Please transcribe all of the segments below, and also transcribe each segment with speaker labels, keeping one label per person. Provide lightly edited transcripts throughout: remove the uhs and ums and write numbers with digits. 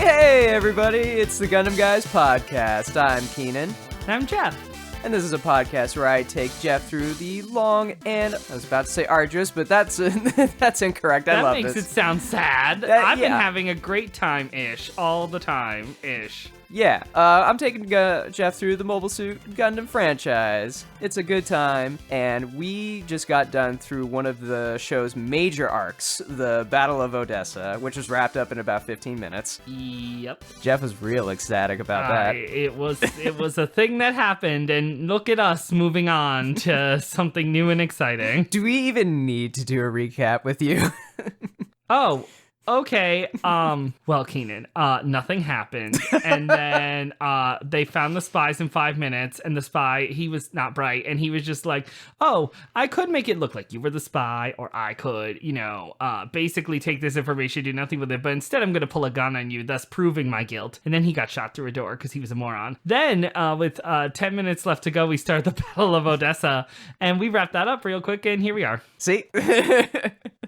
Speaker 1: Hey, everybody, it's the Gundam Guys podcast. I'm Keenan.
Speaker 2: I'm Jeff.
Speaker 1: And this is a podcast where I take Jeff through the long and, I was about to say arduous, but that's that's incorrect. I love this.
Speaker 2: That makes it sound sad. I've been having a great time-ish, all the time-ish.
Speaker 1: Yeah, I'm taking Jeff through the Mobile Suit Gundam franchise. It's a good time, and we just got done through one of the show's major arcs, the Battle of Odessa, which was wrapped up in about 15 minutes.
Speaker 2: Yep.
Speaker 1: Jeff was real ecstatic about that.
Speaker 2: It was a thing that happened, and look at us moving on to something new and exciting.
Speaker 1: Do we even need to do a recap with you?
Speaker 2: Oh, okay, well, Keenan, nothing happened, and then, they found the spies in 5 minutes, and the spy, he was not bright, and he was just like, oh, I could make it look like you were the spy, or I could, basically take this information, do nothing with it, but instead I'm gonna pull a gun on you, thus proving my guilt, and then he got shot through a door, because he was a moron. Then, with, 10 minutes left to go, we start the Battle of Odessa, and we wrapped that up real quick, and here we are.
Speaker 1: See?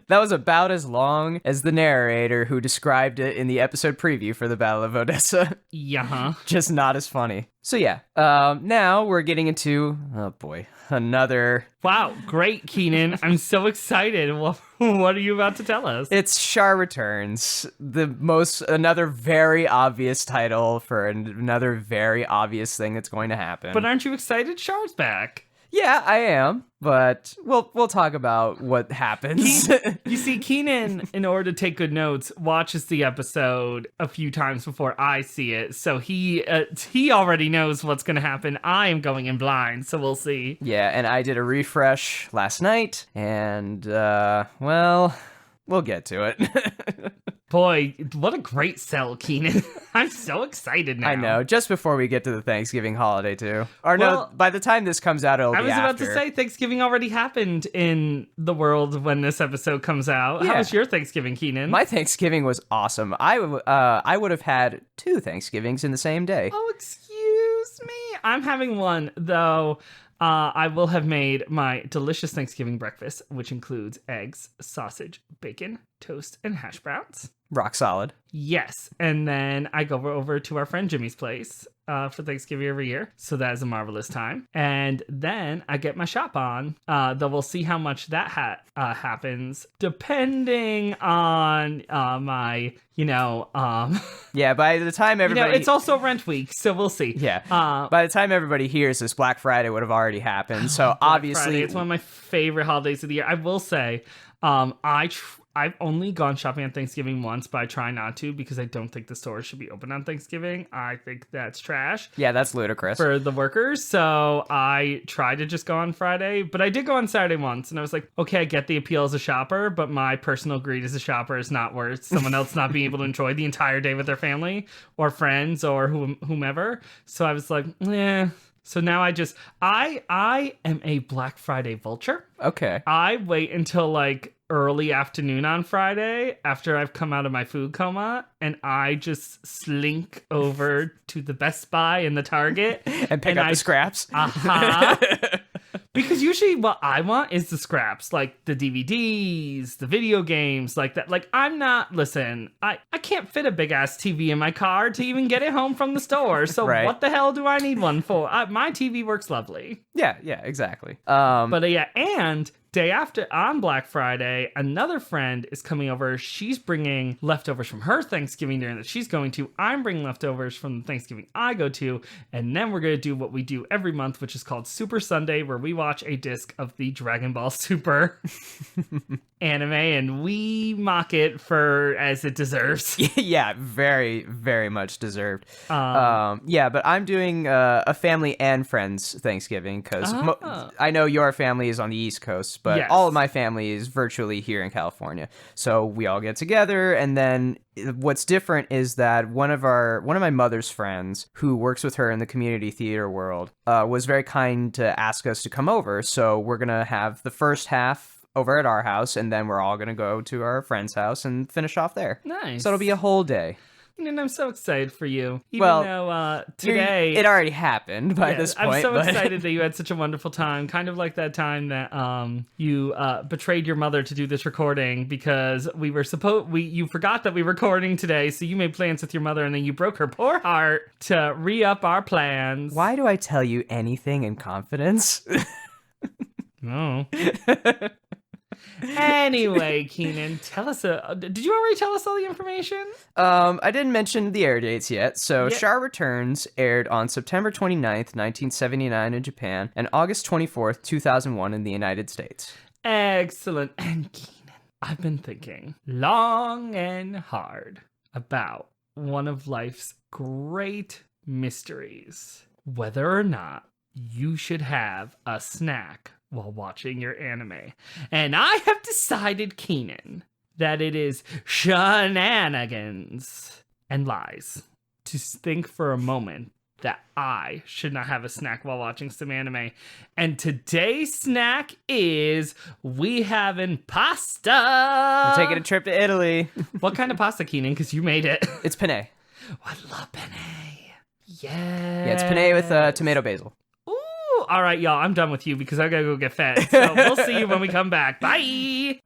Speaker 1: That was about as long as the narrator who described it in the episode preview for the Battle of Odessa.
Speaker 2: Yeah.
Speaker 1: Just not as funny. So yeah, now we're getting into, oh boy, another...
Speaker 2: Wow, great, Keenan. I'm so excited. What are you about to tell us?
Speaker 1: It's Char Returns, another very obvious title for another very obvious thing that's going to happen.
Speaker 2: But aren't you excited? Char's back.
Speaker 1: Yeah, I am, but we'll talk about what happens.
Speaker 2: You see, Keenan, in order to take good notes, watches the episode a few times before I see it, so he already knows what's going to happen. I am going in blind, so we'll see.
Speaker 1: Yeah, and I did a refresh last night, and, well, we'll get to it.
Speaker 2: Boy, what a great sell, Keenan. I'm so excited now.
Speaker 1: I know, just before we get to the Thanksgiving holiday, too. Or no, by the time this comes out, it'll be after.
Speaker 2: I was about to say, Thanksgiving already happened in the world when this episode comes out. Yeah. How was your Thanksgiving, Keenan?
Speaker 1: My Thanksgiving was awesome. I would have had 2 Thanksgivings in the same day.
Speaker 2: Oh, excuse me. I'm having one, though. I will have made my delicious Thanksgiving breakfast, which includes eggs, sausage, bacon, toast, and hash browns.
Speaker 1: Rock solid.
Speaker 2: Yes. And then I go over to our friend Jimmy's place for Thanksgiving every year. So that is a marvelous time. And then I get my shop on. Though we'll see how much that happens depending on my,
Speaker 1: Yeah, by the time everybody...
Speaker 2: it's also rent week, so we'll see.
Speaker 1: Yeah. By the time everybody hears this, Black Friday would have already happened. So obviously...
Speaker 2: Friday, it's one of my favorite holidays of the year. I will say, I've only gone shopping on Thanksgiving once, but I try not to because I don't think the stores should be open on Thanksgiving. I think that's trash.
Speaker 1: Yeah, that's ludicrous.
Speaker 2: For the workers, so I try to just go on Friday, but I did go on Saturday once, and I was like, okay, I get the appeal as a shopper, but my personal greed as a shopper is not worth someone else not being able to enjoy the entire day with their family or friends or whomever. So I was like, eh. So now I am a Black Friday vulture.
Speaker 1: Okay.
Speaker 2: I wait until early afternoon on Friday after I've come out of my food coma, and I just slink over to the Best Buy and the Target
Speaker 1: and pick up the scraps.
Speaker 2: Because usually what I want is the scraps, like the DVDs, the video games, like that. Like, I can't fit a big ass TV in my car to even get it home from the store. So
Speaker 1: right.
Speaker 2: What the hell do I need one for? My TV works lovely.
Speaker 1: Yeah, exactly.
Speaker 2: And day after, on Black Friday, another friend is coming over. She's bringing leftovers from her Thanksgiving dinner that she's going to. I'm bringing leftovers from the Thanksgiving I go to. And then we're going to do what we do every month, which is called Super Sunday, where we watch a disc of the Dragon Ball Super anime, and we mock it for as it deserves.
Speaker 1: Yeah, very, very much deserved. But I'm doing a family and friends Thanksgiving, because I know your family is on the East Coast, but
Speaker 2: yes.
Speaker 1: All of my family is virtually here in California. So we all get together, and then what's different is that one of my mother's friends who works with her in the community theater world was very kind to ask us to come over. So we're going to have the first half over at our house, and then we're all going to go to our friend's house and finish off there.
Speaker 2: Nice.
Speaker 1: So it'll be a whole day.
Speaker 2: And I'm so excited for you. Even
Speaker 1: Well,
Speaker 2: though today...
Speaker 1: It already happened by this point.
Speaker 2: I'm so
Speaker 1: but...
Speaker 2: excited that you had such a wonderful time. Kind of like that time that you betrayed your mother to do this recording because you forgot that we were recording today, so you made plans with your mother and then you broke her poor heart to re-up our plans.
Speaker 1: Why do I tell you anything in confidence?
Speaker 2: No. Anyway, Keenan, tell us. Did you already tell us all the information?
Speaker 1: I didn't mention the air dates yet. So Char Returns aired on September 29th, 1979 in Japan, and August 24th, 2001 in the United States.
Speaker 2: Excellent. And Keenan, I've been thinking long and hard about one of life's great mysteries. Whether or not you should have a snack while watching your anime. And I have decided, Keenan, that it is shenanigans and lies to think for a moment that I should not have a snack while watching some anime. And today's snack is we having pasta.
Speaker 1: We're taking a trip to Italy.
Speaker 2: What kind of pasta, Keenan? Because you made it.
Speaker 1: It's penne.
Speaker 2: Oh, I love penne.
Speaker 1: Yeah, it's penne with tomato basil.
Speaker 2: All right, y'all, I'm done with you because I gotta go get fed. So we'll see you when we come back. Bye!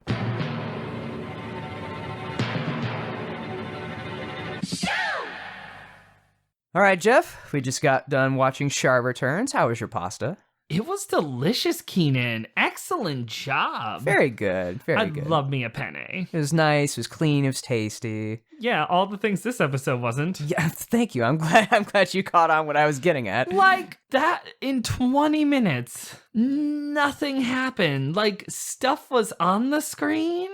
Speaker 1: All right, Jeff, we just got done watching Char Returns. How was your pasta?
Speaker 2: It was delicious, Keenan. Excellent job.
Speaker 1: Very good, very good.
Speaker 2: I love me a penne.
Speaker 1: It was nice, it was clean, it was tasty.
Speaker 2: Yeah, all the things this episode wasn't.
Speaker 1: Yeah, thank you. I'm glad you caught on what I was getting at.
Speaker 2: Like, that in 20 minutes, nothing happened. Like, stuff was on the screen,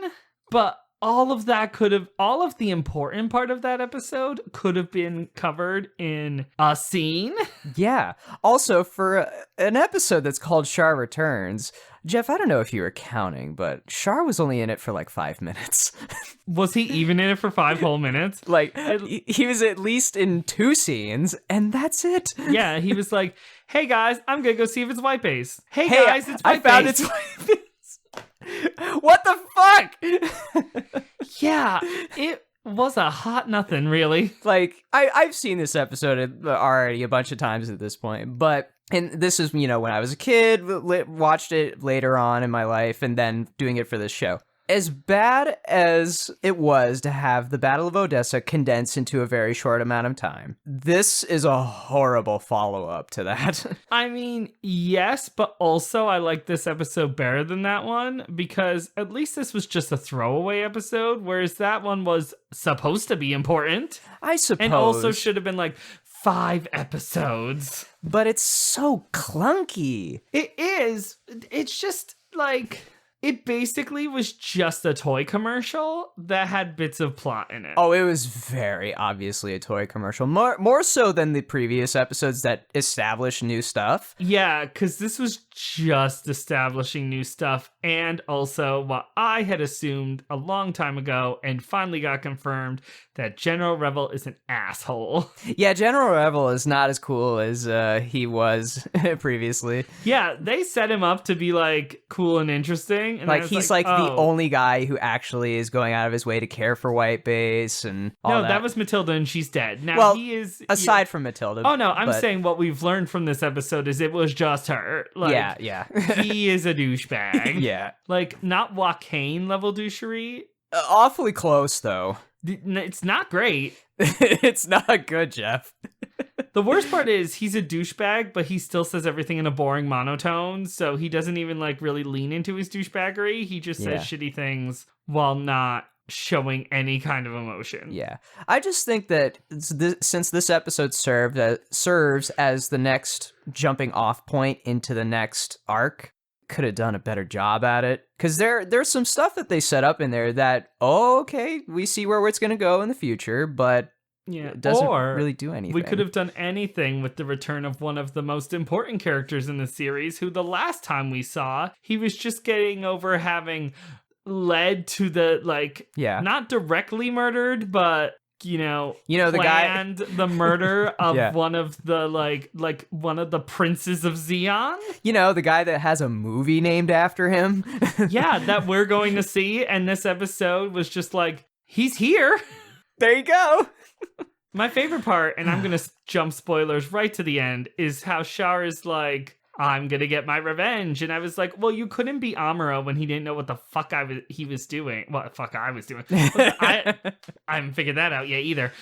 Speaker 2: but all of the important part of that episode could have been covered in a scene.
Speaker 1: Yeah. Also, for an episode that's called Char Returns, Jeff, I don't know if you were counting, but Char was only in it for like 5 minutes.
Speaker 2: Was he even in it for 5 whole minutes?
Speaker 1: Like, he was at least in 2 scenes, and that's it.
Speaker 2: Yeah, he was like, hey guys, I'm gonna go see if it's white base. Hey guys, it's white
Speaker 1: I found
Speaker 2: base.
Speaker 1: it's white base. What the fuck?
Speaker 2: Yeah, it was a hot nothing, really.
Speaker 1: Like, I've seen this episode already a bunch of times at this point, and this is, when I was a kid, watched it later on in my life, and then doing it for this show. As bad as it was to have the Battle of Odessa condensed into a very short amount of time, this is a horrible follow-up to that.
Speaker 2: I mean, yes, but also I like this episode better than that one because at least this was just a throwaway episode, whereas that one was supposed to be important.
Speaker 1: I suppose.
Speaker 2: And also should have been like 5 episodes.
Speaker 1: But it's so clunky.
Speaker 2: It is. It's just like... It basically was just a toy commercial that had bits of plot in it.
Speaker 1: Oh, it was very obviously a toy commercial. More so than the previous episodes that established new stuff.
Speaker 2: Yeah, because this was just establishing new stuff. And also what I had assumed a long time ago and finally got confirmed that General Revel is an asshole.
Speaker 1: Yeah, General Revel is not as cool as he was previously.
Speaker 2: Yeah, they set him up to be like cool and interesting. And
Speaker 1: like he's like the only guy who actually is going out of his way to care for White Base and all that.
Speaker 2: No, that was Matilda and she's dead. Now
Speaker 1: well,
Speaker 2: he is
Speaker 1: aside from Matilda.
Speaker 2: Oh no, I'm saying what we've learned from this episode is it was just her. Like,
Speaker 1: yeah.
Speaker 2: He is a douchebag.
Speaker 1: Yeah.
Speaker 2: Like not Joaquin level douchery.
Speaker 1: Awfully close though.
Speaker 2: It's not great.
Speaker 1: It's not good, Jeff.
Speaker 2: The worst part is he's a douchebag, but he still says everything in a boring monotone, so he doesn't even like really lean into his douchebaggery. He just says shitty things while not showing any kind of emotion.
Speaker 1: Yeah. I just think that since this episode serves as the next jumping off point into the next arc, could have done a better job at it. Because there's some stuff that they set up in there that, okay, we see where it's going to go in the future, but it doesn't really do anything.
Speaker 2: We could have done anything with the return of one of the most important characters in the series, who the last time we saw, he was just getting over having led to the, like, not directly murdered, but... the guy, the murder of one of the like one of the princes of Zeon.
Speaker 1: The guy that has a movie named after him.
Speaker 2: Yeah, that we're going to see. And this episode was just like, he's here.
Speaker 1: There you go.
Speaker 2: My favorite part, and I'm going to jump spoilers right to the end, is how Char is like, I'm going to get my revenge. And I was like, well, you couldn't be Amuro when he didn't know what the fuck he was doing. What the fuck I was doing. I haven't figured that out yet either.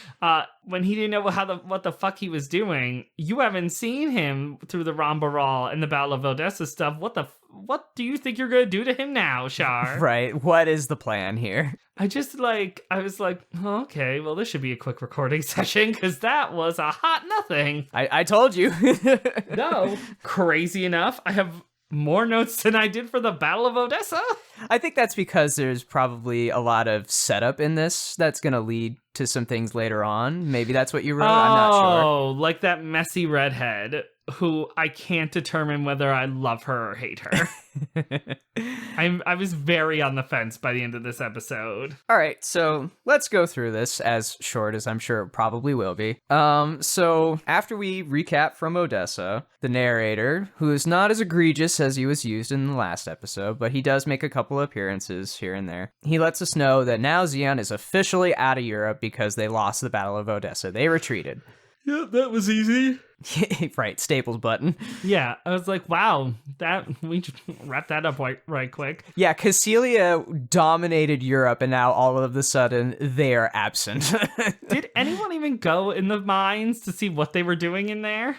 Speaker 2: When he didn't know what the fuck he was doing, you haven't seen him through the Rambaral and the Battle of Odessa stuff. What do you think you're going to do to him now, Char?
Speaker 1: Right. What is the plan here?
Speaker 2: I was like, oh, okay, well, this should be a quick recording session because that was a hot nothing.
Speaker 1: I told you.
Speaker 2: No, crazy enough, I have more notes than I did for the Battle of Odessa.
Speaker 1: I think that's because there's probably a lot of setup in this that's going to lead to some things later on. Maybe that's what you wrote. I'm not sure.
Speaker 2: Oh, like that messy redhead who I can't determine whether I love her or hate her. I was very on the fence by the end of this episode.
Speaker 1: All right, so let's go through this as short as I'm sure it probably will be. So after we recap from Odessa, the narrator, who is not as egregious as he was used in the last episode, but he does make a couple of appearances here and there. He lets us know that now Zeon is officially out of Europe because they lost the Battle of Odessa. They retreated.
Speaker 2: Yeah, that was easy.
Speaker 1: Right, Staples button.
Speaker 2: Yeah, I was like, wow, we just wrapped that up right quick.
Speaker 1: Yeah, Celia dominated Europe, and now all of a sudden they are absent.
Speaker 2: Did anyone even go in the mines to see what they were doing in there?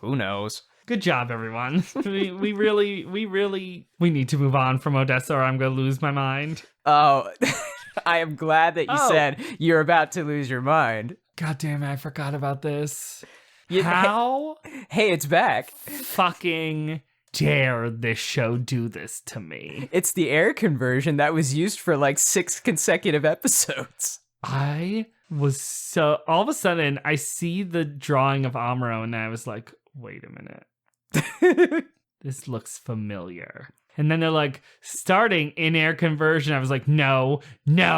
Speaker 1: Who knows?
Speaker 2: Good job, everyone. We need to move on from Odessa, or I'm gonna lose my mind.
Speaker 1: Oh, I am glad that you said you're about to lose your mind.
Speaker 2: God damn it, I forgot about this.
Speaker 1: You,
Speaker 2: How
Speaker 1: hey, it's back.
Speaker 2: Fucking dare this show do this to me?
Speaker 1: It's the air conversion that was used for like 6 consecutive episodes.
Speaker 2: I was so... All of a sudden, I see the drawing of Amuro, and I was like, wait a minute. This looks familiar. And then they're like, starting in-air conversion. I was like, no. That's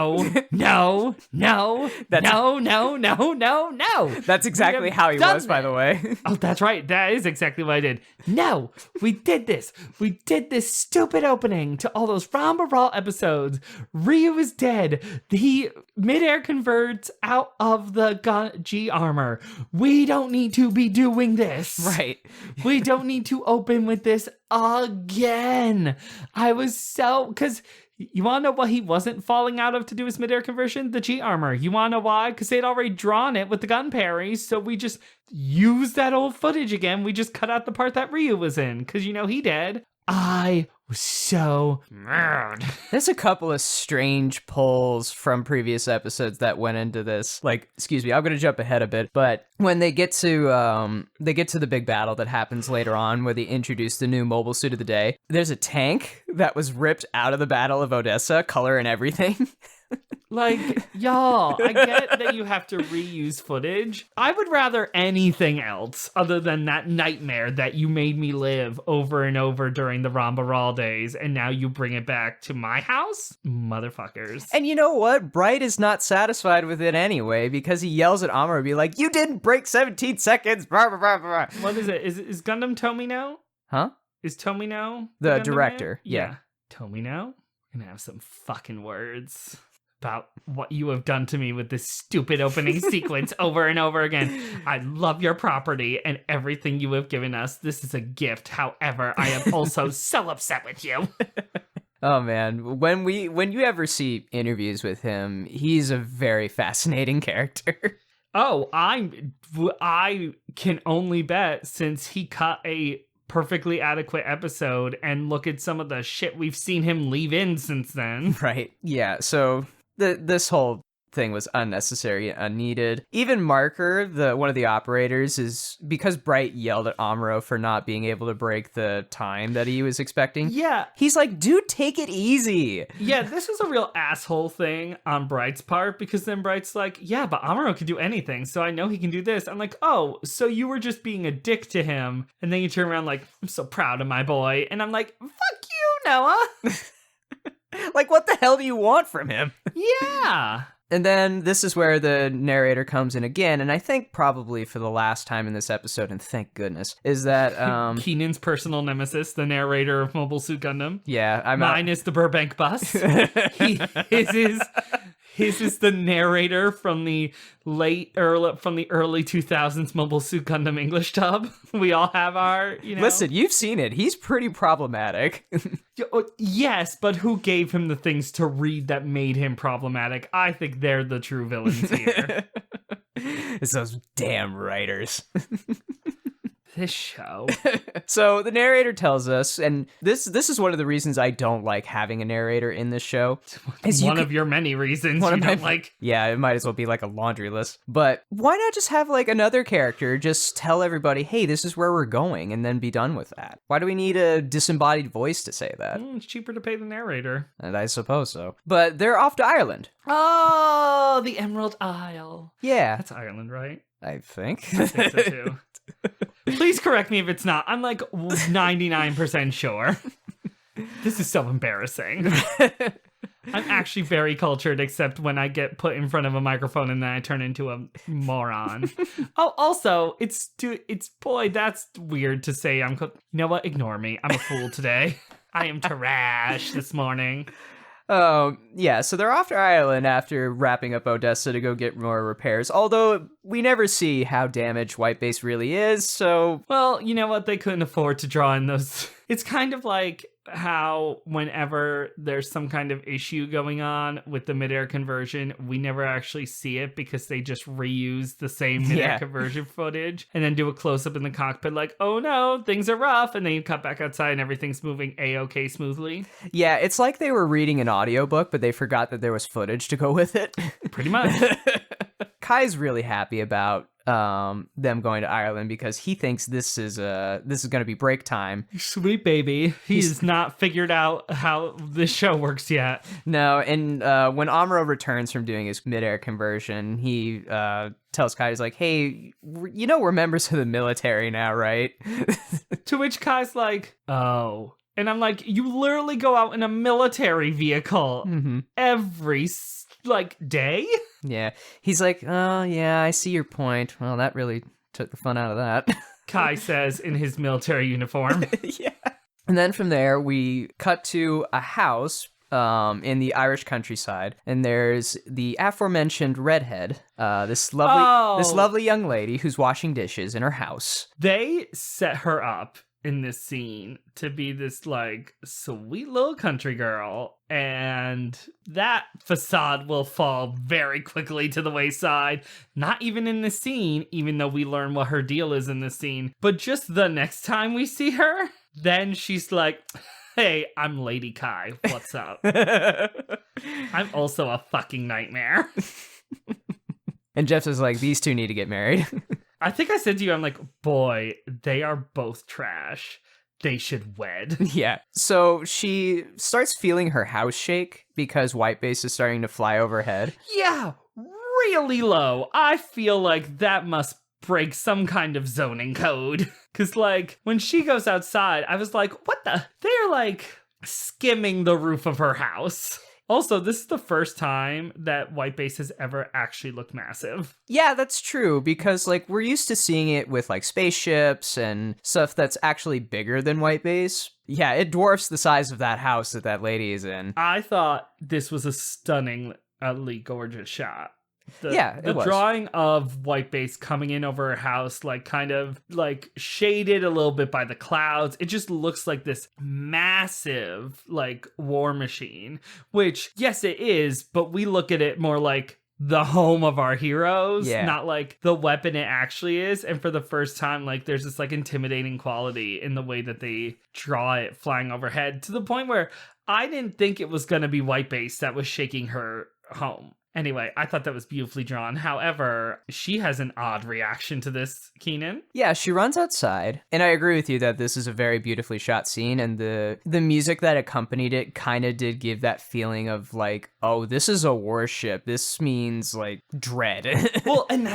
Speaker 1: exactly how he was, by the way.
Speaker 2: Oh, that's right. That is exactly what I did. No, we did this. We did this stupid opening to all those Rambaral episodes. Ryu is dead. He mid-air converts out of the G armor. We don't need to be doing this.
Speaker 1: Right.
Speaker 2: We don't need to open with this again. I was so... Because you want to know what he wasn't falling out of to do his mid-air conversion? The G armor. You want to know why? Because they'd already drawn it with the gun parries, so we just used that old footage again. We just cut out the part that Ryu was in, because he did. I was so mad.
Speaker 1: There's a couple of strange pulls from previous episodes that went into this. Like, excuse me, I'm gonna jump ahead a bit, but when they get to the big battle that happens later on, where they introduce the new mobile suit of the day, there's a tank that was ripped out of the Battle of Odessa, color and everything.
Speaker 2: Like, y'all, I get that you have to reuse footage. I would rather anything else other than that nightmare that you made me live over and over during the Rambaral days, and now you bring it back to my house? Motherfuckers.
Speaker 1: And you know what? Bright is not satisfied with it anyway, because he yells at Amuro, be like, you didn't break 17 seconds! Blah, blah, blah, blah.
Speaker 2: What is it? Is Gundam Tomino?
Speaker 1: Huh?
Speaker 2: Is Tomino
Speaker 1: the director? Yeah.
Speaker 2: Tomino? We're gonna have some fucking words about what you have done to me with this stupid opening sequence over and over again. I love your property and everything you have given us. This is a gift. However, I am also so upset with you.
Speaker 1: Oh man, when you ever see interviews with him, he's a very fascinating character.
Speaker 2: Oh, I can only bet, since he cut a perfectly adequate episode, and look at some of the shit we've seen him leave in since then.
Speaker 1: Right. Yeah. So this whole thing was unnecessary and unneeded. Even Marker, one of the operators, is because Bright yelled at Amuro for not being able to break the time that he was expecting.
Speaker 2: Yeah.
Speaker 1: He's like, dude, take it easy.
Speaker 2: Yeah, this was a real asshole thing on Bright's part, because then Bright's like, yeah, but Amuro can do anything, so I know he can do this. I'm like, oh, so you were just being a dick to him, and then you turn around like, I'm so proud of my boy, and I'm like, fuck you, Noah.
Speaker 1: Like, what the hell do you want from him?
Speaker 2: Yeah.
Speaker 1: And then this is where the narrator comes in again, and I think probably for the last time in this episode, and thank goodness, is that
Speaker 2: Keenan's personal nemesis, the narrator of Mobile Suit Gundam.
Speaker 1: Yeah,
Speaker 2: Mine is the Burbank bus. His is the narrator from the early 2000s Mobile Suit Gundam English dub. We all have our,
Speaker 1: Listen, you've seen it. He's pretty problematic.
Speaker 2: Yes, but who gave him the things to read that made him problematic? I think they're the true villains here.
Speaker 1: It's those damn writers.
Speaker 2: This show.
Speaker 1: So the narrator tells us, and this is one of the reasons I don't like having a narrator in this show.
Speaker 2: One of your many reasons you don't like.
Speaker 1: Yeah, it might as well be like a laundry list. But why not just have like another character just tell everybody, hey, this is where we're going, and then be done with that? Why do we need a disembodied voice to say that?
Speaker 2: It's cheaper to pay the narrator.
Speaker 1: And I suppose so. But they're off to Ireland.
Speaker 2: Oh, the Emerald Isle.
Speaker 1: Yeah.
Speaker 2: That's Ireland, right?
Speaker 1: I think.
Speaker 2: I think so too. Please correct me if it's not. I'm like 99% sure. This is so embarrassing. I'm actually very cultured, except when I get put in front of a microphone and then I turn into a moron. Oh, also, boy, that's weird to say. You know what? Ignore me. I'm a fool today. I am trash this morning.
Speaker 1: Oh, yeah, so they're off to Ireland after wrapping up Odessa to go get more repairs, although we never see how damaged White Base really is, so...
Speaker 2: Well, you know what? They couldn't afford to draw in those... It's kind of like how whenever there's some kind of issue going on with the mid-air conversion, we never actually see it because they just reuse the same mid-air conversion footage and then do a close-up in the cockpit like, oh no, things are rough, and then you cut back outside and everything's moving A-okay smoothly.
Speaker 1: Yeah, it's like they were reading an audiobook, but they forgot that there was footage to go with it.
Speaker 2: Pretty much.
Speaker 1: Kai's really happy about them going to Ireland because he thinks this is going to be break time.
Speaker 2: Sweet baby. He's not figured out how this show works yet.
Speaker 1: No, and when Amuro returns from doing his mid-air conversion, he tells Kai, he's like, hey, we're members of the military now, right?
Speaker 2: To which Kai's like, oh. And I'm like, you literally go out in a military vehicle every day?
Speaker 1: Yeah. He's like, oh, yeah, I see your point. Well, that really took the fun out of that.
Speaker 2: Kai says in his military uniform.
Speaker 1: Yeah. And then from there, we cut to a house in the Irish countryside, and there's the aforementioned redhead, this lovely young lady who's washing dishes in her house.
Speaker 2: They set her up in this scene to be this like sweet little country girl, and that facade will fall very quickly to the wayside. Not even in this scene, even though we learn what her deal is in this scene, but just the next time we see her, then she's like, hey, I'm Lady Kai, what's up? I'm also a fucking nightmare.
Speaker 1: And Jeff is like, these two need to get married.
Speaker 2: I think I said to you, I'm like, boy, they are both trash. They should wed.
Speaker 1: Yeah. So she starts feeling her house shake because White Base is starting to fly overhead.
Speaker 2: Yeah, really low. I feel like that must break some kind of zoning code. Because, like, when she goes outside, I was like, what the? They're, like, skimming the roof of her house. Also, this is the first time that White Base has ever actually looked massive.
Speaker 1: Yeah, that's true, because, like, we're used to seeing it with, like, spaceships and stuff that's actually bigger than White Base. Yeah, it dwarfs the size of that house that lady is in.
Speaker 2: I thought this was a stunningly gorgeous shot. The
Speaker 1: was.
Speaker 2: Drawing of White Base coming in over her house, like kind of like shaded a little bit by the clouds. It just looks like this massive like war machine, which yes, it is, but we look at it more like the home of our heroes, not like the weapon it actually is. And for the first time, like there's this like intimidating quality in the way that they draw it flying overhead, to the point where I didn't think it was going to be White Base that was shaking her home. Anyway, I thought that was beautifully drawn. However, she has an odd reaction to this, Keenan.
Speaker 1: Yeah, she runs outside, and I agree with you that this is a very beautifully shot scene, and the music that accompanied it kind of did give that feeling of like, oh, this is a warship. This means like dread.
Speaker 2: Well, and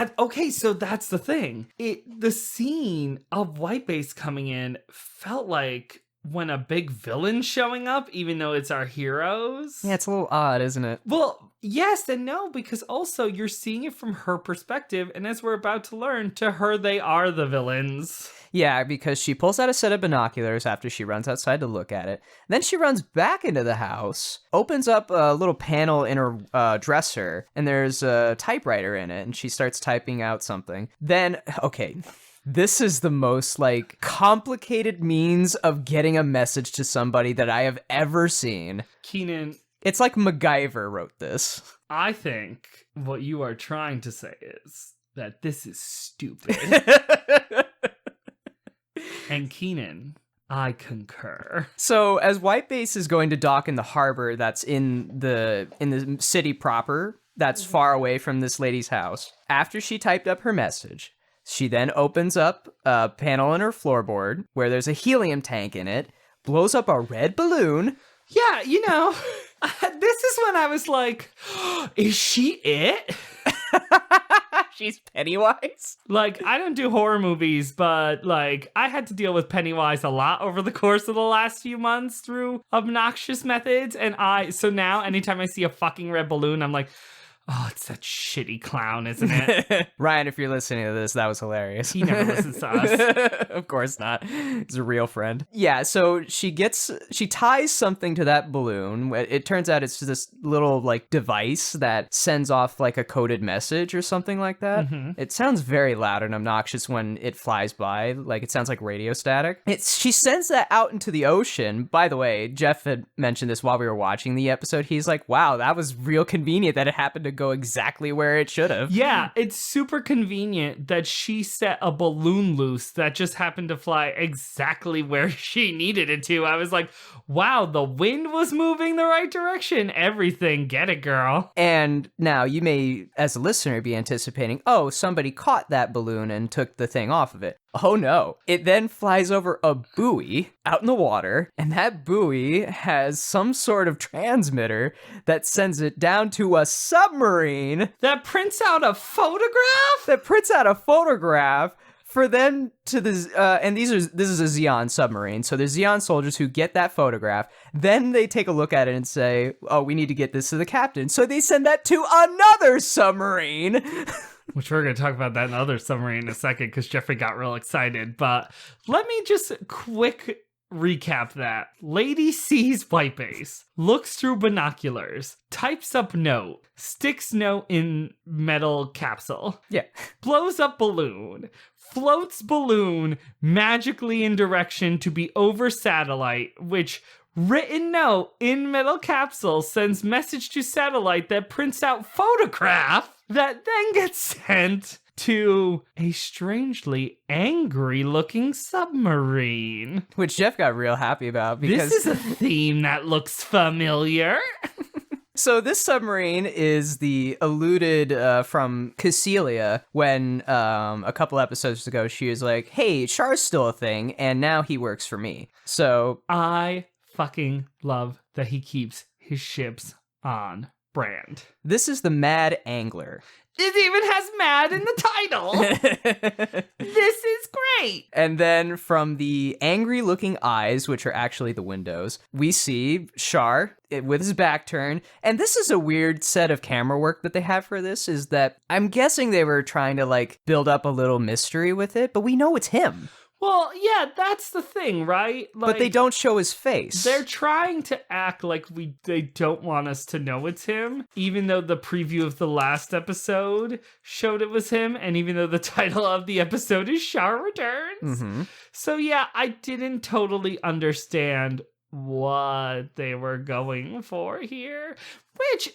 Speaker 2: so that's the thing. The scene of White Base coming in felt like when a big villain's showing up, even though it's our heroes.
Speaker 1: Yeah, it's a little odd, isn't it?
Speaker 2: Well, yes and no, because also you're seeing it from her perspective, and as we're about to learn, to her they are the villains.
Speaker 1: Yeah, because she pulls out a set of binoculars after she runs outside to look at it. Then she runs back into the house, opens up a little panel in her dresser, and there's a typewriter in it, and she starts typing out something. Then, okay, this is the most, like, complicated means of getting a message to somebody that I have ever seen.
Speaker 2: Keenan,
Speaker 1: It's like MacGyver wrote this.
Speaker 2: I think what you are trying to say is that this is stupid. And Keenan, I concur.
Speaker 1: So as Whitebase is going to dock in the harbor that's in the city proper, that's far away from this lady's house, after she typed up her message, she then opens up a panel in her floorboard where there's a helium tank in it, blows up a red balloon.
Speaker 2: Yeah, you know, this is when I was like, is she it?
Speaker 1: She's Pennywise.
Speaker 2: Like, I don't do horror movies, but, like, I had to deal with Pennywise a lot over the course of the last few months through obnoxious methods, and so now, anytime I see a fucking red balloon, I'm like, oh, it's that shitty clown, isn't it?
Speaker 1: Ryan, if you're listening to this, that was hilarious.
Speaker 2: He never listens to us.
Speaker 1: Of course not. He's a real friend. Yeah, so she ties something to that balloon. It turns out it's this little, like, device that sends off, like, a coded message or something like that.
Speaker 2: Mm-hmm.
Speaker 1: It sounds very loud and obnoxious when it flies by. Like, it sounds like radio static. She sends that out into the ocean. By the way, Jeff had mentioned this while we were watching the episode. He's like, wow, that was real convenient that it happened to go exactly where it should have.
Speaker 2: Yeah, it's super convenient that she set a balloon loose that just happened to fly exactly where she needed it to. I was like, wow, the wind was moving the right direction. Everything. Get it, girl.
Speaker 1: And now you may, as a listener, be anticipating, oh, somebody caught that balloon and took the thing off of it. Oh no. It then flies over a buoy out in the water, and that buoy has some sort of transmitter that sends it down to a submarine
Speaker 2: That prints out a photograph?
Speaker 1: that prints out a photograph for them to and this is a Xeon submarine. So there's Xeon soldiers who get that photograph. Then they take a look at it and say, oh, we need to get this to the captain. So they send that to another submarine.
Speaker 2: Which we're going to talk about that in the other summary in a second because Jeffrey got real excited. But let me just quick recap that. Lady sees Whitebase, looks through binoculars, types up note, sticks note in metal capsule.
Speaker 1: Yeah.
Speaker 2: Blows up balloon, floats balloon magically in direction to be over satellite, which written note in metal capsule sends message to satellite that prints out photograph that then gets sent to a strangely angry looking submarine.
Speaker 1: Which Jeff got real happy about because
Speaker 2: This is a theme that looks familiar.
Speaker 1: So this submarine is the alluded from Cecilia when a couple episodes ago she was like, hey, Char's still a thing, and now he works for me. So
Speaker 2: I fucking love that he keeps his ships on brand.
Speaker 1: this is the Mad Angler.
Speaker 2: It even has mad in the title. This is great.
Speaker 1: And then from the angry looking eyes, which are actually the windows, we see Char with his back turned. And this is a weird set of camera work that they have for this, is that I'm guessing they were trying to like build up a little mystery with it, but we know it's him.
Speaker 2: Well, yeah, that's the thing, right? Like,
Speaker 1: But they don't show his face.
Speaker 2: They're trying to act like they don't want us to know it's him, even though the preview of the last episode showed it was him, and even though the title of the episode is Char Returns.
Speaker 1: Mm-hmm.
Speaker 2: So yeah, I didn't totally understand what they were going for here.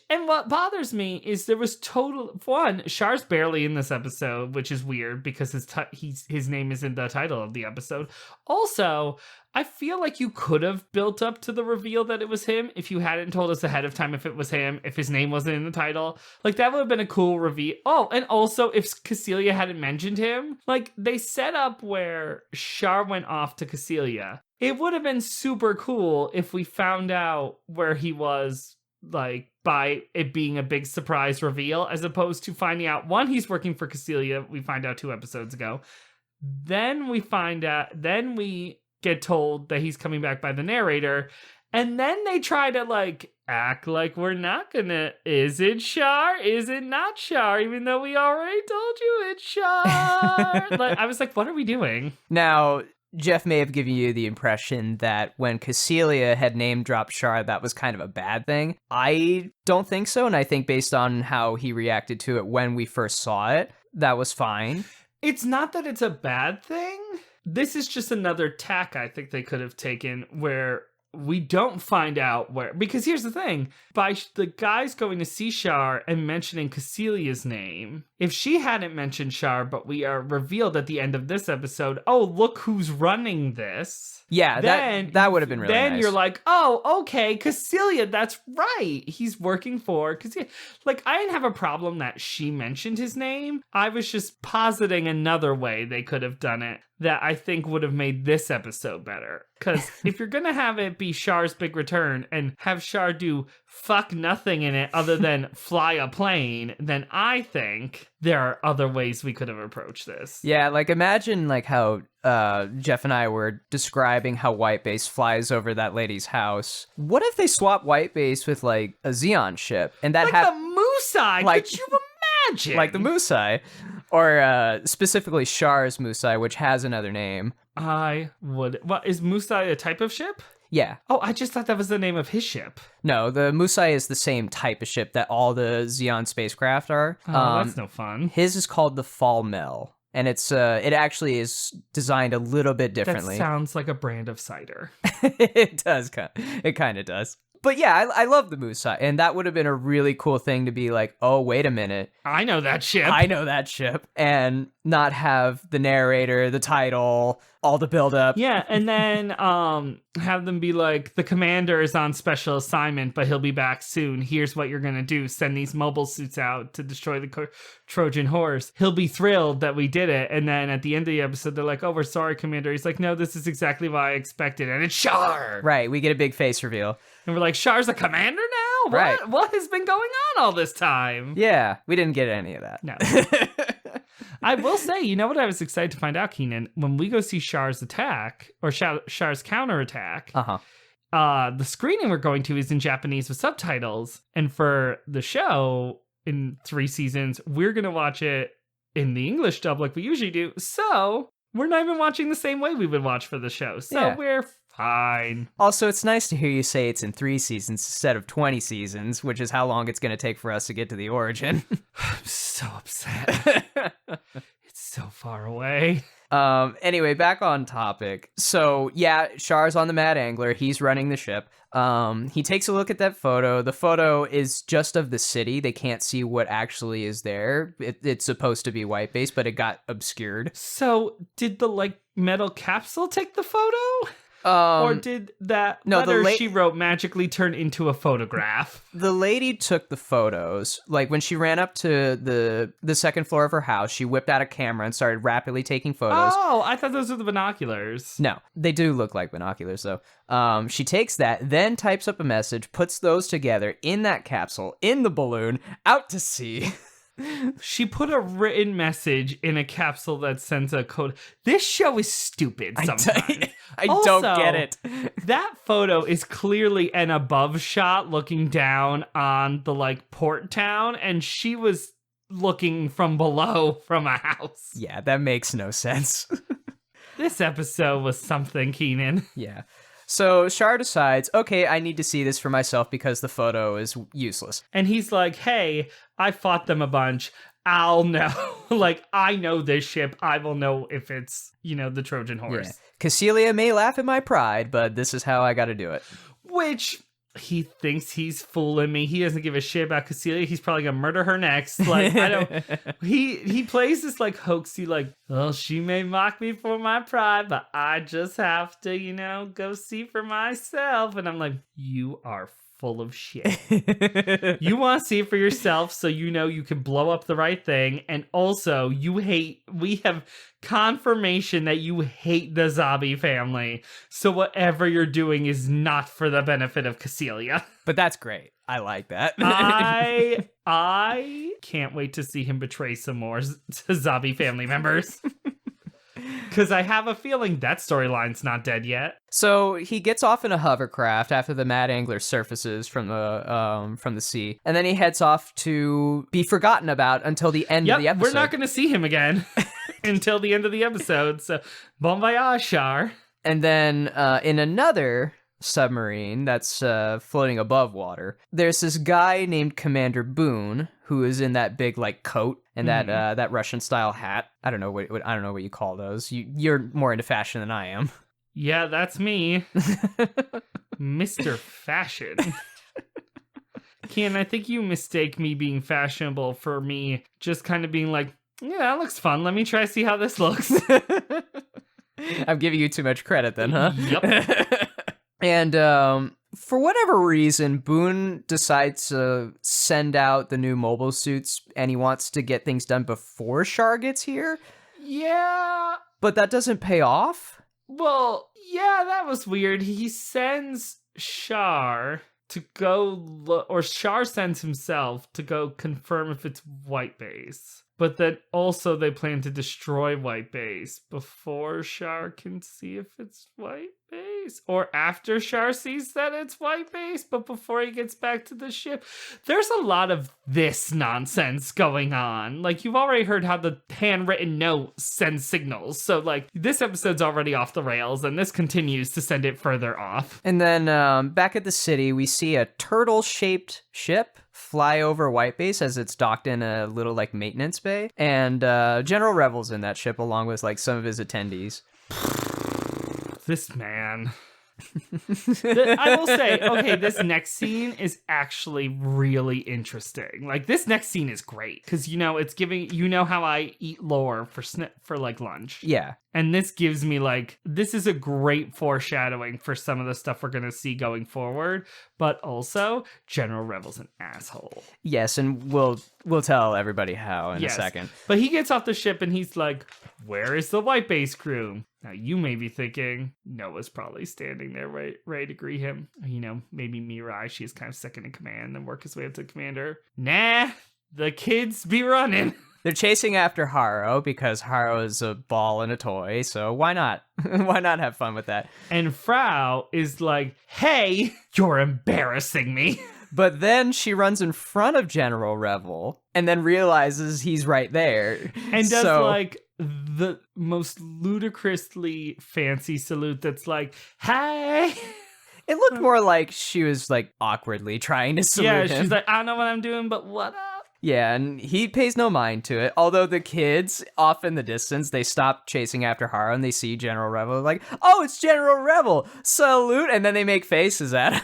Speaker 2: And what bothers me is there was Char's barely in this episode, which is weird because his name is in the title of the episode. Also, I feel like you could have built up to the reveal that it was him if you hadn't told us ahead of time if it was him, if his name wasn't in the title. Like, that would have been a cool reveal. Oh, and also, if Cecilia hadn't mentioned him, like, they set up where Char went off to Cecilia. It would have been super cool if we found out where he was, like, by it being a big surprise reveal, as opposed to finding out, one, he's working for Cecilia, we find out 2 episodes ago. Then we get told that he's coming back by the narrator, And then they try to like act like we're not gonna. Is it Char? Is it not Char? Even though we already told you it's Char. Like, I was like, what are we doing?
Speaker 1: Now, Jeff may have given you the impression that when Cecilia had name dropped Char, that was kind of a bad thing. I don't think so, and I think based on how he reacted to it when we first saw it, that was fine.
Speaker 2: It's not that it's a bad thing. This is just another tack I think they could have taken where we don't find out where, because here's the thing, by the guys going to see Char and mentioning Cecilia's name, if she hadn't mentioned Char, but we are revealed at the end of this episode, oh, look who's running this.
Speaker 1: Yeah, that would have been really nice.
Speaker 2: Then you're like, oh, okay, Cecilia, that's right. He's working for Cecilia. Like, I didn't have a problem that she mentioned his name. I was just positing another way they could have done it that I think would have made this episode better. Because if you're going to have it be Char's big return and have Char do fuck nothing in it other than fly a plane, then I think there are other ways we could have approached this.
Speaker 1: Yeah, like imagine like how Jeff and I were describing how Whitebase flies over that lady's house. What if they swap Whitebase with like a Xeon ship and that
Speaker 2: like the Musai?
Speaker 1: like,
Speaker 2: could you imagine?
Speaker 1: Like the Musai, or specifically Char's Musai, which has another name.
Speaker 2: I would. What is Musai a type of ship?
Speaker 1: Yeah.
Speaker 2: Oh, I just thought that was the name of his ship.
Speaker 1: No, the Musai is the same type of ship that all the Xeon spacecraft are.
Speaker 2: Oh, that's no fun.
Speaker 1: His is called the Fall Mel, and it actually is designed a little bit differently.
Speaker 2: That sounds like a brand of cider.
Speaker 1: It does. It kind of does. But yeah, I love the Musai, and that would have been a really cool thing to be like, oh, wait a minute.
Speaker 2: I know that ship.
Speaker 1: And not have the narrator, the title, all the buildup.
Speaker 2: Yeah, and then have them be like, the commander is on special assignment, but he'll be back soon. Here's what you're going to do. Send these mobile suits out to destroy the Trojan horse. He'll be thrilled that we did it. And then at the end of the episode, they're like, oh, we're sorry, Commander. He's like, no, this is exactly what I expected. And it's Char.
Speaker 1: Right, we get a big face reveal.
Speaker 2: And we're like, Char's a commander now?
Speaker 1: Right.
Speaker 2: What has been going on all this time?
Speaker 1: Yeah, we didn't get any of that.
Speaker 2: No. I will say, you know what I was excited to find out, Keenan? When we go see Char's attack, or Char's counterattack, the screening we're going to is in Japanese with subtitles. And for the show, in 3 seasons, we're going to watch it in the English dub like we usually do. So we're not even watching the same way we would watch for the show. So we're fine.
Speaker 1: Also, it's nice to hear you say it's in 3 seasons instead of 20 seasons, which is how long it's going to take for us to get to the origin.
Speaker 2: I'm so upset. It's so far away.
Speaker 1: Anyway, back on topic. So, yeah, Char's on the Mad Angler. He's running the ship. He takes a look at that photo. The photo is just of the city. They can't see what actually is there. It's supposed to be Whitebase, but it got obscured.
Speaker 2: So, did the, metal capsule take the photo? Or did that letter she wrote magically turn into a photograph?
Speaker 1: The lady took the photos. Like, when she ran up to the second floor of her house, she whipped out a camera and started rapidly taking photos.
Speaker 2: Oh, I thought those were the binoculars.
Speaker 1: No, they do look like binoculars, though. She takes that, then types up a message, puts those together in that capsule, in the balloon, out to sea.
Speaker 2: She put a written message in a capsule that sends a code. This show is stupid sometimes.
Speaker 1: I don't get it.
Speaker 2: That photo is clearly an above shot looking down on the port town, and she was looking from below from a house.
Speaker 1: Yeah, that makes no sense.
Speaker 2: This episode was something, Keenan.
Speaker 1: Yeah. So Char decides, okay, I need to see this for myself because the photo is useless.
Speaker 2: And he's like, hey, I fought them a bunch. I'll know. I know this ship. I will know if it's, the Trojan horse. Yeah.
Speaker 1: Cecilia may laugh at my pride, but this is how I gotta do it.
Speaker 2: Which... he thinks he's fooling me. He doesn't give a shit about Cecilia. He's probably gonna murder her next. I don't. He plays this hoaxy, well, she may mock me for my pride, but I just have to, go see for myself. And I'm like, you are full of shit. You want to see it for yourself, so you can blow up the right thing, and also we have confirmation that you hate the Zabi family, so whatever you're doing is not for the benefit of Cecilia.
Speaker 1: But that's great. I like that.
Speaker 2: I can't wait to see him betray some more Zabi family members. Because I have a feeling that storyline's not dead yet.
Speaker 1: So he gets off in a hovercraft after the Mad Angler surfaces from the sea, and then he heads off to be forgotten about until the end of the episode.
Speaker 2: We're not going to see him again until the end of the episode. So, bon voyage, Char.
Speaker 1: And then in another submarine that's floating above water, there's this guy named Commander Boone who is in that big like coat and that Russian style hat. I don't know what you call those. You're more into fashion than I am.
Speaker 2: Yeah, that's me. Mr. Fashion. Ken, I think you mistake me being fashionable for me just kind of being like, yeah, that looks fun. Let me try see how this looks.
Speaker 1: I'm giving you too much credit then, huh?
Speaker 2: Yep.
Speaker 1: And for whatever reason, Boone decides to send out the new mobile suits, and he wants to get things done before Char gets here.
Speaker 2: Yeah.
Speaker 1: But that doesn't pay off.
Speaker 2: Well, yeah, that was weird. He sends Char to go, or Char sends himself to go confirm if it's White Base. But then also they plan to destroy White Base before Char can see if it's White Base. Or after Char sees that it's White Base, but before he gets back to the ship. There's a lot of this nonsense going on. Like, you've already heard how the handwritten note sends signals. So, like, this episode's already off the rails, and this continues to send it further off.
Speaker 1: And then back at the city, we see a turtle-shaped ship fly over White Base as it's docked in a little like maintenance bay, and General Revel's in that ship along with like some of his attendees.
Speaker 2: This man. I will say, okay, this next scene is actually really interesting. Like, this next scene is great because it's giving how I eat lore for like lunch.
Speaker 1: Yeah.
Speaker 2: And this gives me like, this is a great foreshadowing for some of the stuff we're going to see going forward. But also, General Revel's an asshole.
Speaker 1: Yes, and we'll tell everybody how in a second.
Speaker 2: But he gets off the ship and he's like, where is the White Base crew? Now, you may be thinking, Noah's probably standing there ready to greet him. Maybe Mirai, she's kind of second in command and work his way up to commander. Nah, the kids be running.
Speaker 1: They're chasing after Haro because Haro is a ball and a toy, so why not? Why not have fun with that?
Speaker 2: And Frau is like, hey, you're embarrassing me.
Speaker 1: But then she runs in front of General Revel and then realizes he's right there.
Speaker 2: And does like the most ludicrously fancy salute that's like, hey.
Speaker 1: It looked more like she was like awkwardly trying to salute him.
Speaker 2: Yeah, she's like, I don't know what I'm doing, but what up?
Speaker 1: Yeah, and he pays no mind to it. Although the kids, off in the distance, they stop chasing after Haro and they see General Revel, like, oh, it's General Revel, salute, and then they make faces at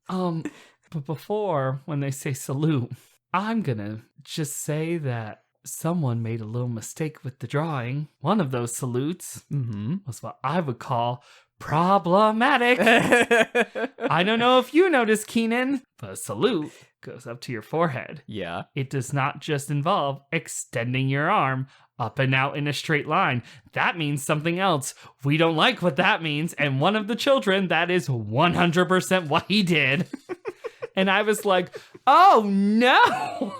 Speaker 1: him.
Speaker 2: But before, when they say salute, I'm gonna just say that someone made a little mistake with the drawing. One of those salutes was what I would call problematic. I don't know if you noticed, Keenan, but a salute goes up to your forehead.
Speaker 1: Yeah.
Speaker 2: It does not just involve extending your arm up and out in a straight line. That means something else. We don't like what that means. And one of the children, that is 100% what he did. And I was like, oh no.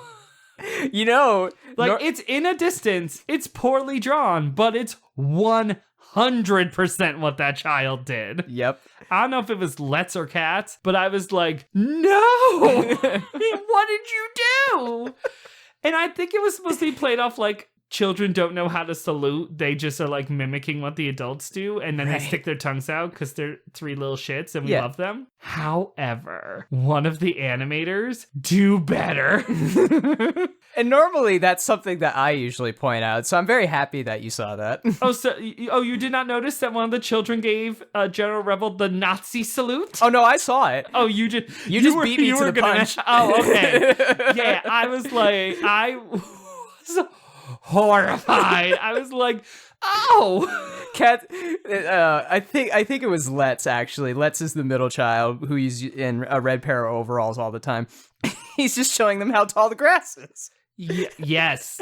Speaker 2: It's in a distance. It's poorly drawn, but it's 100% what that child did.
Speaker 1: Yep.
Speaker 2: I don't know if it was Let's or Cats, but I was like, no! What did you do? And I think it was supposed to be played off like children don't know how to salute. They just are like mimicking what the adults do, and then they stick their tongues out because they're three little shits and we love them. However, one of the animators do better.
Speaker 1: And normally that's something that I usually point out, so I'm very happy that you saw that.
Speaker 2: You did not notice that one of the children gave General Revel the Nazi salute?
Speaker 1: Oh no, I saw it.
Speaker 2: Oh, you just
Speaker 1: beat me to the punch.
Speaker 2: Oh, okay. Yeah, I was horrified. I was like, oh.
Speaker 1: Cat. I think it was Let's actually. Let's is the middle child who's in a red pair of overalls all the time. He's just showing them how tall the grass is.
Speaker 2: Yes.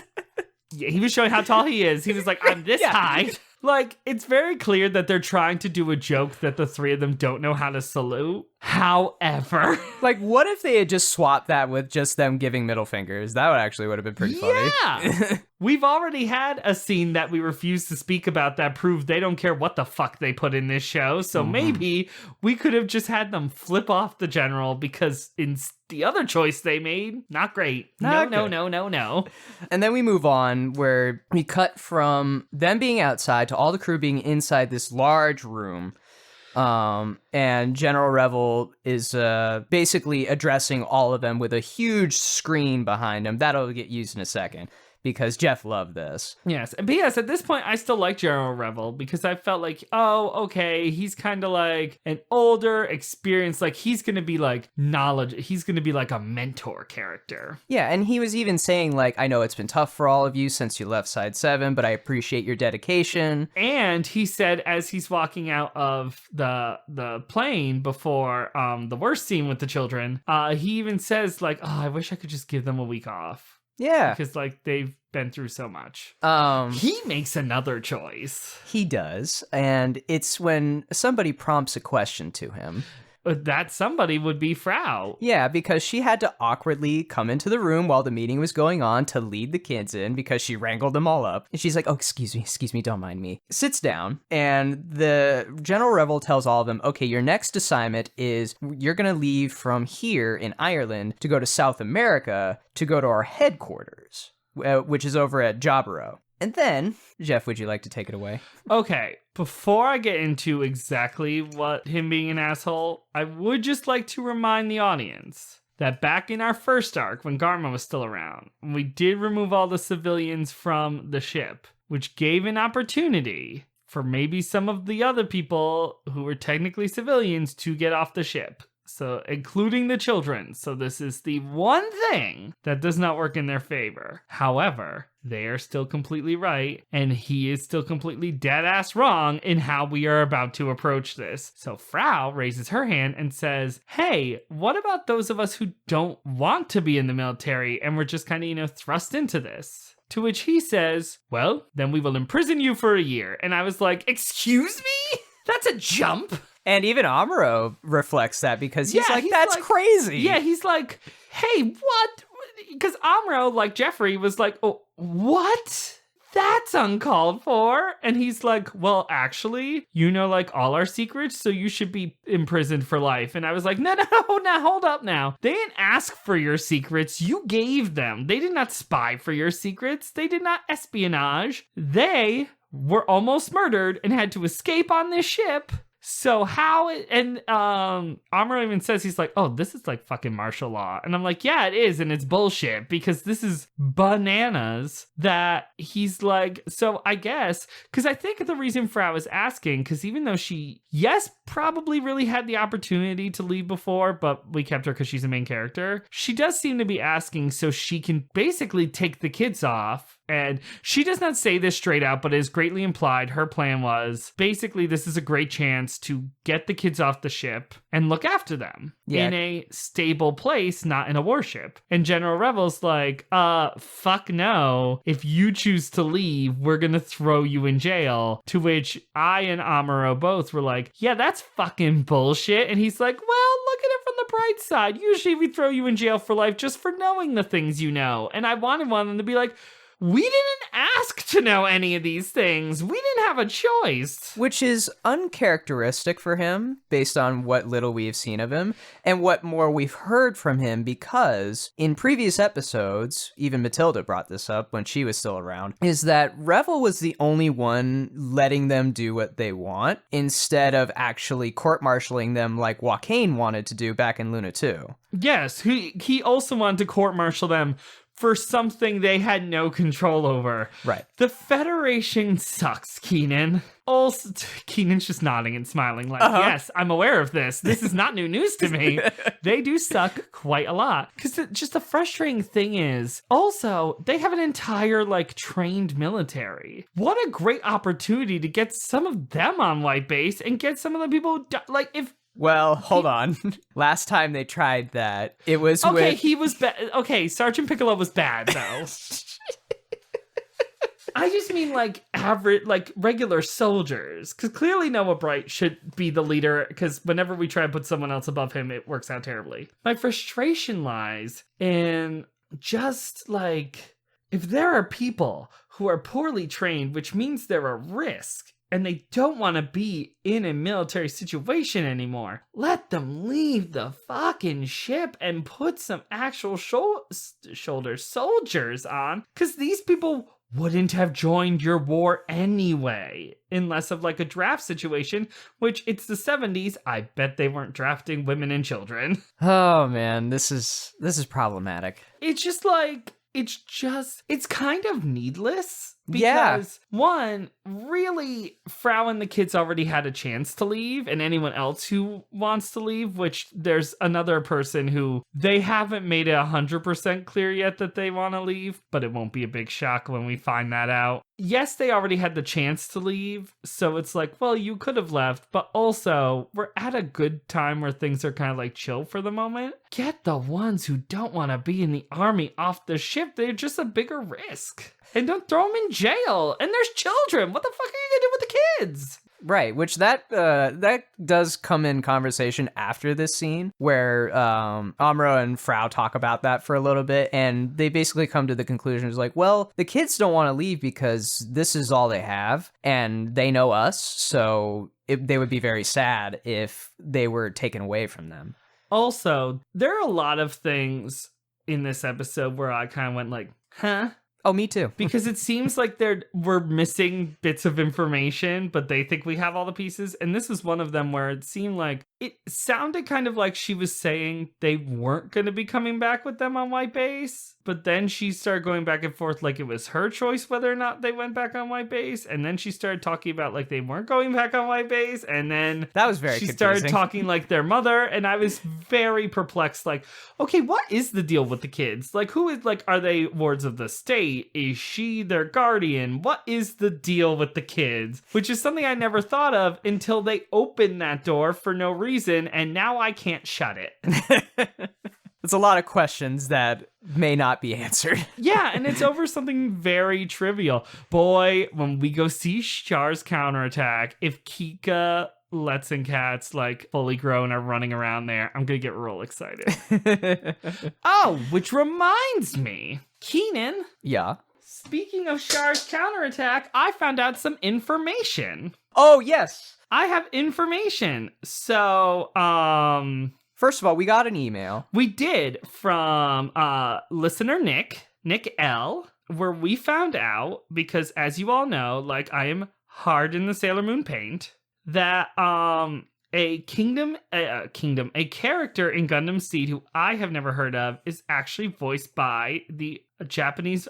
Speaker 2: Yeah, he was showing how tall he is. He was like, I'm this high. Like, it's very clear that they're trying to do a joke that the three of them don't know how to salute. However,
Speaker 1: Like, what if they had just swapped that with just them giving middle fingers? That would have been pretty funny.
Speaker 2: yeah, we've already had a scene that we refuse to speak about that proved they don't care what the fuck they put in this show. So maybe we could have just had them flip off the general because in the other choice they made, not great.
Speaker 1: Not
Speaker 2: No.
Speaker 1: And then we move on where we cut from them being outside to all the crew being inside this large room. And General Revel is basically addressing all of them with a huge screen behind him. That'll get used in a second because Jeff loved this.
Speaker 2: Yes. But yes, at this point, I still like General Revel because I felt like, oh, okay, he's kind of like an older, experienced, like he's going to be like he's going to be like a mentor character.
Speaker 1: Yeah, and he was even saying, like, I know it's been tough for all of you since you left Side 7, but I appreciate your dedication.
Speaker 2: And he said as he's walking out of the plane before the worst scene with the children, he even says, like, oh, I wish I could just give them a week off.
Speaker 1: Yeah.
Speaker 2: Because, like, they've been through so much. He makes another choice.
Speaker 1: He does, and it's when somebody prompts a question to him.
Speaker 2: That somebody would be Frau.
Speaker 1: Yeah, because she had to awkwardly come into the room while the meeting was going on to lead the kids in because she wrangled them all up. And she's like, oh, excuse me, don't mind me. Sits down, and the General Revel tells all of them, okay, your next assignment is you're going to leave from here in Ireland to go to South America to go to our headquarters, which is over at Jaburo. And then, Jeff, would you like to take it away?
Speaker 2: Okay, before I get into exactly what him being an asshole, I would just like to remind the audience that back in our first arc, when Garma was still around, we did remove all the civilians from the ship, which gave an opportunity for maybe some of the other people who were technically civilians to get off the ship. So, including the children. So, this is the one thing that does not work in their favor. However, they are still completely right, and he is still completely dead-ass wrong in how we are about to approach this. So, Frau raises her hand and says, hey, what about those of us who don't want to be in the military and we're just kind of, thrust into this? To which he says, well, then we will imprison you for a year. And I was like, excuse me? That's a jump.
Speaker 1: And even Amuro reflects that because he's like, that's
Speaker 2: like,
Speaker 1: crazy.
Speaker 2: Yeah, he's like, hey, what? Because Amuro, like Jeffrey, was like, oh, what? That's uncalled for. And he's like, well, actually, you know, like all our secrets, so you should be imprisoned for life. And I was like, no, hold up now. They didn't ask for your secrets. You gave them. They did not spy for your secrets. They did not espionage. They were almost murdered and had to escape on this ship. So how it, and Amuro even says, he's like, oh, this is like fucking martial law. And I'm like, yeah, it is. And it's bullshit because this is bananas that he's like, so I guess, because I think the reason Frau was asking, because even though she, yes, probably really had the opportunity to leave before, but we kept her because she's a main character. She does seem to be asking so she can basically take the kids off. And she does not say this straight out, but it is greatly implied. Her plan was basically this is a great chance to get the kids off the ship and look after them in a stable place, not in a warship. And General Revel's like, fuck no. If you choose to leave, we're going to throw you in jail. To which I and Amuro both were like, yeah, that's fucking bullshit. And he's like, well, look at it from the bright side. Usually we throw you in jail for life just for knowing the things you know. And I wanted one of them to be like, we didn't ask to know any of these things. We didn't have a choice.
Speaker 1: Which is uncharacteristic for him based on what little we've seen of him and what more we've heard from him because in previous episodes, even Matilda brought this up when she was still around, is that Revel was the only one letting them do what they want instead of actually court-martialing them like Joaquin wanted to do back in Luna 2.
Speaker 2: Yes, he also wanted to court-martial them for something they had no control over.
Speaker 1: Right.
Speaker 2: The Federation sucks, Keenan. Also, Keenan's just nodding and smiling like, yes, I'm aware of this. This is not new news to me. They do suck quite a lot. Because just the frustrating thing is, also, they have an entire, like, trained military. What a great opportunity to get some of them on White Base and get some of the people, like, if...
Speaker 1: Well, hold on. Last time they tried that, it was
Speaker 2: okay,
Speaker 1: with...
Speaker 2: he was bad. Okay, Sergeant Piccolo was bad, though. I just mean like average, like regular soldiers. Because clearly Noah Bright should be the leader. Because whenever we try and put someone else above him, it works out terribly. My frustration lies in just like if there are people who are poorly trained, which means they're a risk, and they don't want to be in a military situation anymore, let them leave the fucking ship and put some actual shoulder soldiers on, because these people wouldn't have joined your war anyway, unless of like a draft situation, which it's the 70s. I bet they weren't drafting women and children.
Speaker 1: Oh man, this is problematic.
Speaker 2: It's just like, it's kind of needless.
Speaker 1: Yeah.
Speaker 2: Because, one, really, Frau and the kids already had a chance to leave, and anyone else who wants to leave, which there's another person who they haven't made it 100% clear yet that they want to leave, but it won't be a big shock when we find that out. Yes, they already had the chance to leave, so it's like, well, you could have left, but also, we're at a good time where things are kind of like chill for the moment. Get the ones who don't want to be in the army off the ship. They're just a bigger risk. And don't throw them in jail. And there's children. What the fuck are you gonna do with the kids?
Speaker 1: Right, which that does come in conversation after this scene where Amuro and Frau talk about that for a little bit, and they basically come to the conclusion is like, well, the kids don't want to leave because this is all they have, and they know us, so they would be very sad if they were taken away from them.
Speaker 2: Also, there are a lot of things in this episode where I kind of went like, huh?
Speaker 1: Oh, me too.
Speaker 2: Because it seems like we're missing bits of information, but they think we have all the pieces. And this is one of them where it seemed like it sounded kind of like she was saying they weren't going to be coming back with them on White Base. But then she started going back and forth like it was her choice whether or not they went back on White Base. And then she started talking about like they weren't going back on White Base. And then
Speaker 1: that was very
Speaker 2: she
Speaker 1: confusing.
Speaker 2: started talking like their mother. And I was very perplexed. Like, okay, what is the deal with the kids? Like, who is like, are they wards of the state? Is she their guardian? What is the deal with the kids? Which is something I never thought of until they opened that door for no reason. And now I can't shut it.
Speaker 1: It's a lot of questions that may not be answered.
Speaker 2: Yeah, and it's over something very trivial. Boy, when we go see Char's counterattack, if Kika, Let's and Cats, like, fully grown are running around there, I'm gonna get real excited. Oh, which reminds me, Keenan.
Speaker 1: Yeah?
Speaker 2: Speaking of Char's counterattack, I found out some information.
Speaker 1: Oh, yes!
Speaker 2: I have information. So,
Speaker 1: first of all, we got an email.
Speaker 2: We did from listener Nick L, where we found out, because as you all know, like I am hard in the Sailor Moon paint, that a character in Gundam Seed who I have never heard of is actually voiced by the Japanese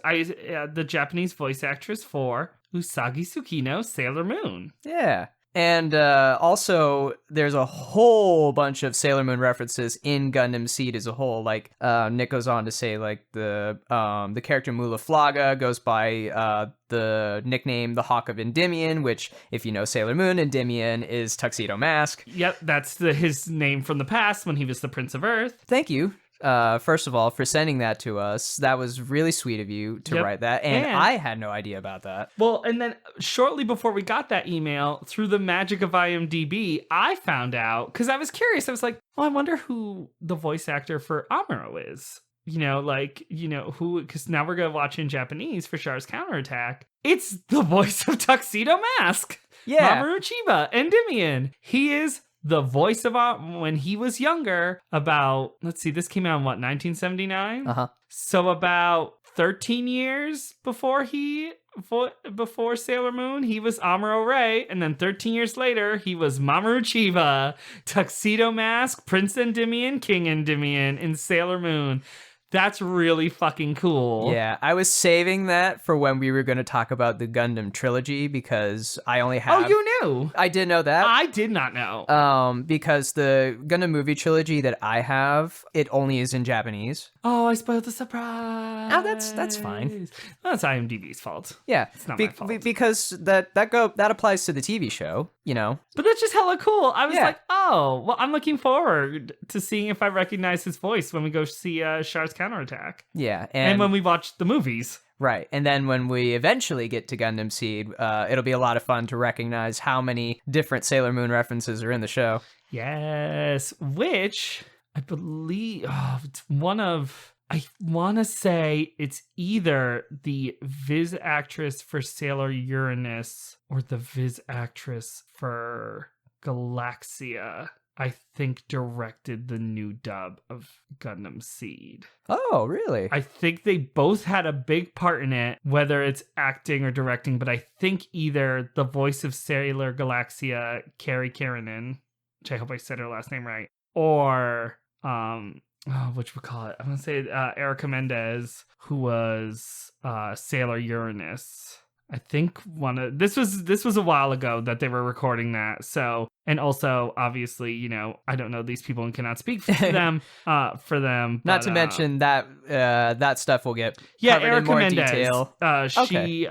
Speaker 2: voice actress for Usagi Tsukino Sailor Moon.
Speaker 1: Yeah. And also, there's a whole bunch of Sailor Moon references in Gundam Seed as a whole. Like, Nick goes on to say, like, the character Mulaflaga goes by the nickname the Hawk of Endymion, which, if you know Sailor Moon, Endymion is Tuxedo Mask.
Speaker 2: Yep, that's his name from the past when he was the Prince of Earth.
Speaker 1: Thank you. First of all, for sending that to us. That was really sweet of you to write that. And I had no idea about that.
Speaker 2: Well, and then shortly before we got that email, through the magic of IMDb, I found out, because I was curious. I was like, oh, I wonder who the voice actor for Amuro is. You know, like, you know, who, because now we're going to watch in Japanese for Char's counterattack. It's the voice of Tuxedo Mask.
Speaker 1: Yeah.
Speaker 2: Mamoru Chiba, Endymion. He is the voice of when he was younger, about, let's see, this came out in what, 1979?
Speaker 1: Uh-huh.
Speaker 2: So about 13 years before Sailor Moon, he was Amuro Ray, and then 13 years later, he was Mamoru Chiba, Tuxedo Mask, Prince Endymion, King Endymion in Sailor Moon. That's really fucking cool.
Speaker 1: Yeah, I was saving that for when we were going to talk about the Gundam trilogy because I only have...
Speaker 2: Oh, you knew?
Speaker 1: I did know that.
Speaker 2: I did not know.
Speaker 1: Because the Gundam movie trilogy that I have, it only is in Japanese.
Speaker 2: Oh, I spoiled the surprise.
Speaker 1: Oh, that's fine.
Speaker 2: That's IMDb's fault.
Speaker 1: Yeah,
Speaker 2: it's not my fault.
Speaker 1: Because that applies to the TV show, you know.
Speaker 2: But that's just hella cool. I was like, oh, well, I'm looking forward to seeing if I recognize his voice when we go see Char's counterattack.
Speaker 1: Yeah.
Speaker 2: And when we watch the movies.
Speaker 1: Right. And then when we eventually get to Gundam Seed, it'll be a lot of fun to recognize how many different Sailor Moon references are in the show.
Speaker 2: Yes. Which I believe it's one of, I want to say it's either the Viz actress for Sailor Uranus or the Viz actress for Galaxia, I think directed the new dub of Gundam Seed.
Speaker 1: Oh, really?
Speaker 2: I think they both had a big part in it, whether it's acting or directing, but I think either the voice of Sailor Galaxia, Carrie Karanen, which I hope I said her last name right, or, which we call it? I'm going to say Erica Mendez, who was Sailor Uranus. I think this was a while ago that they were recording that. So, and also obviously, you know, I don't know these people and cannot speak for them. Not
Speaker 1: to mention that that stuff will get covered
Speaker 2: Erica
Speaker 1: in more
Speaker 2: Mendez,
Speaker 1: detail.
Speaker 2: She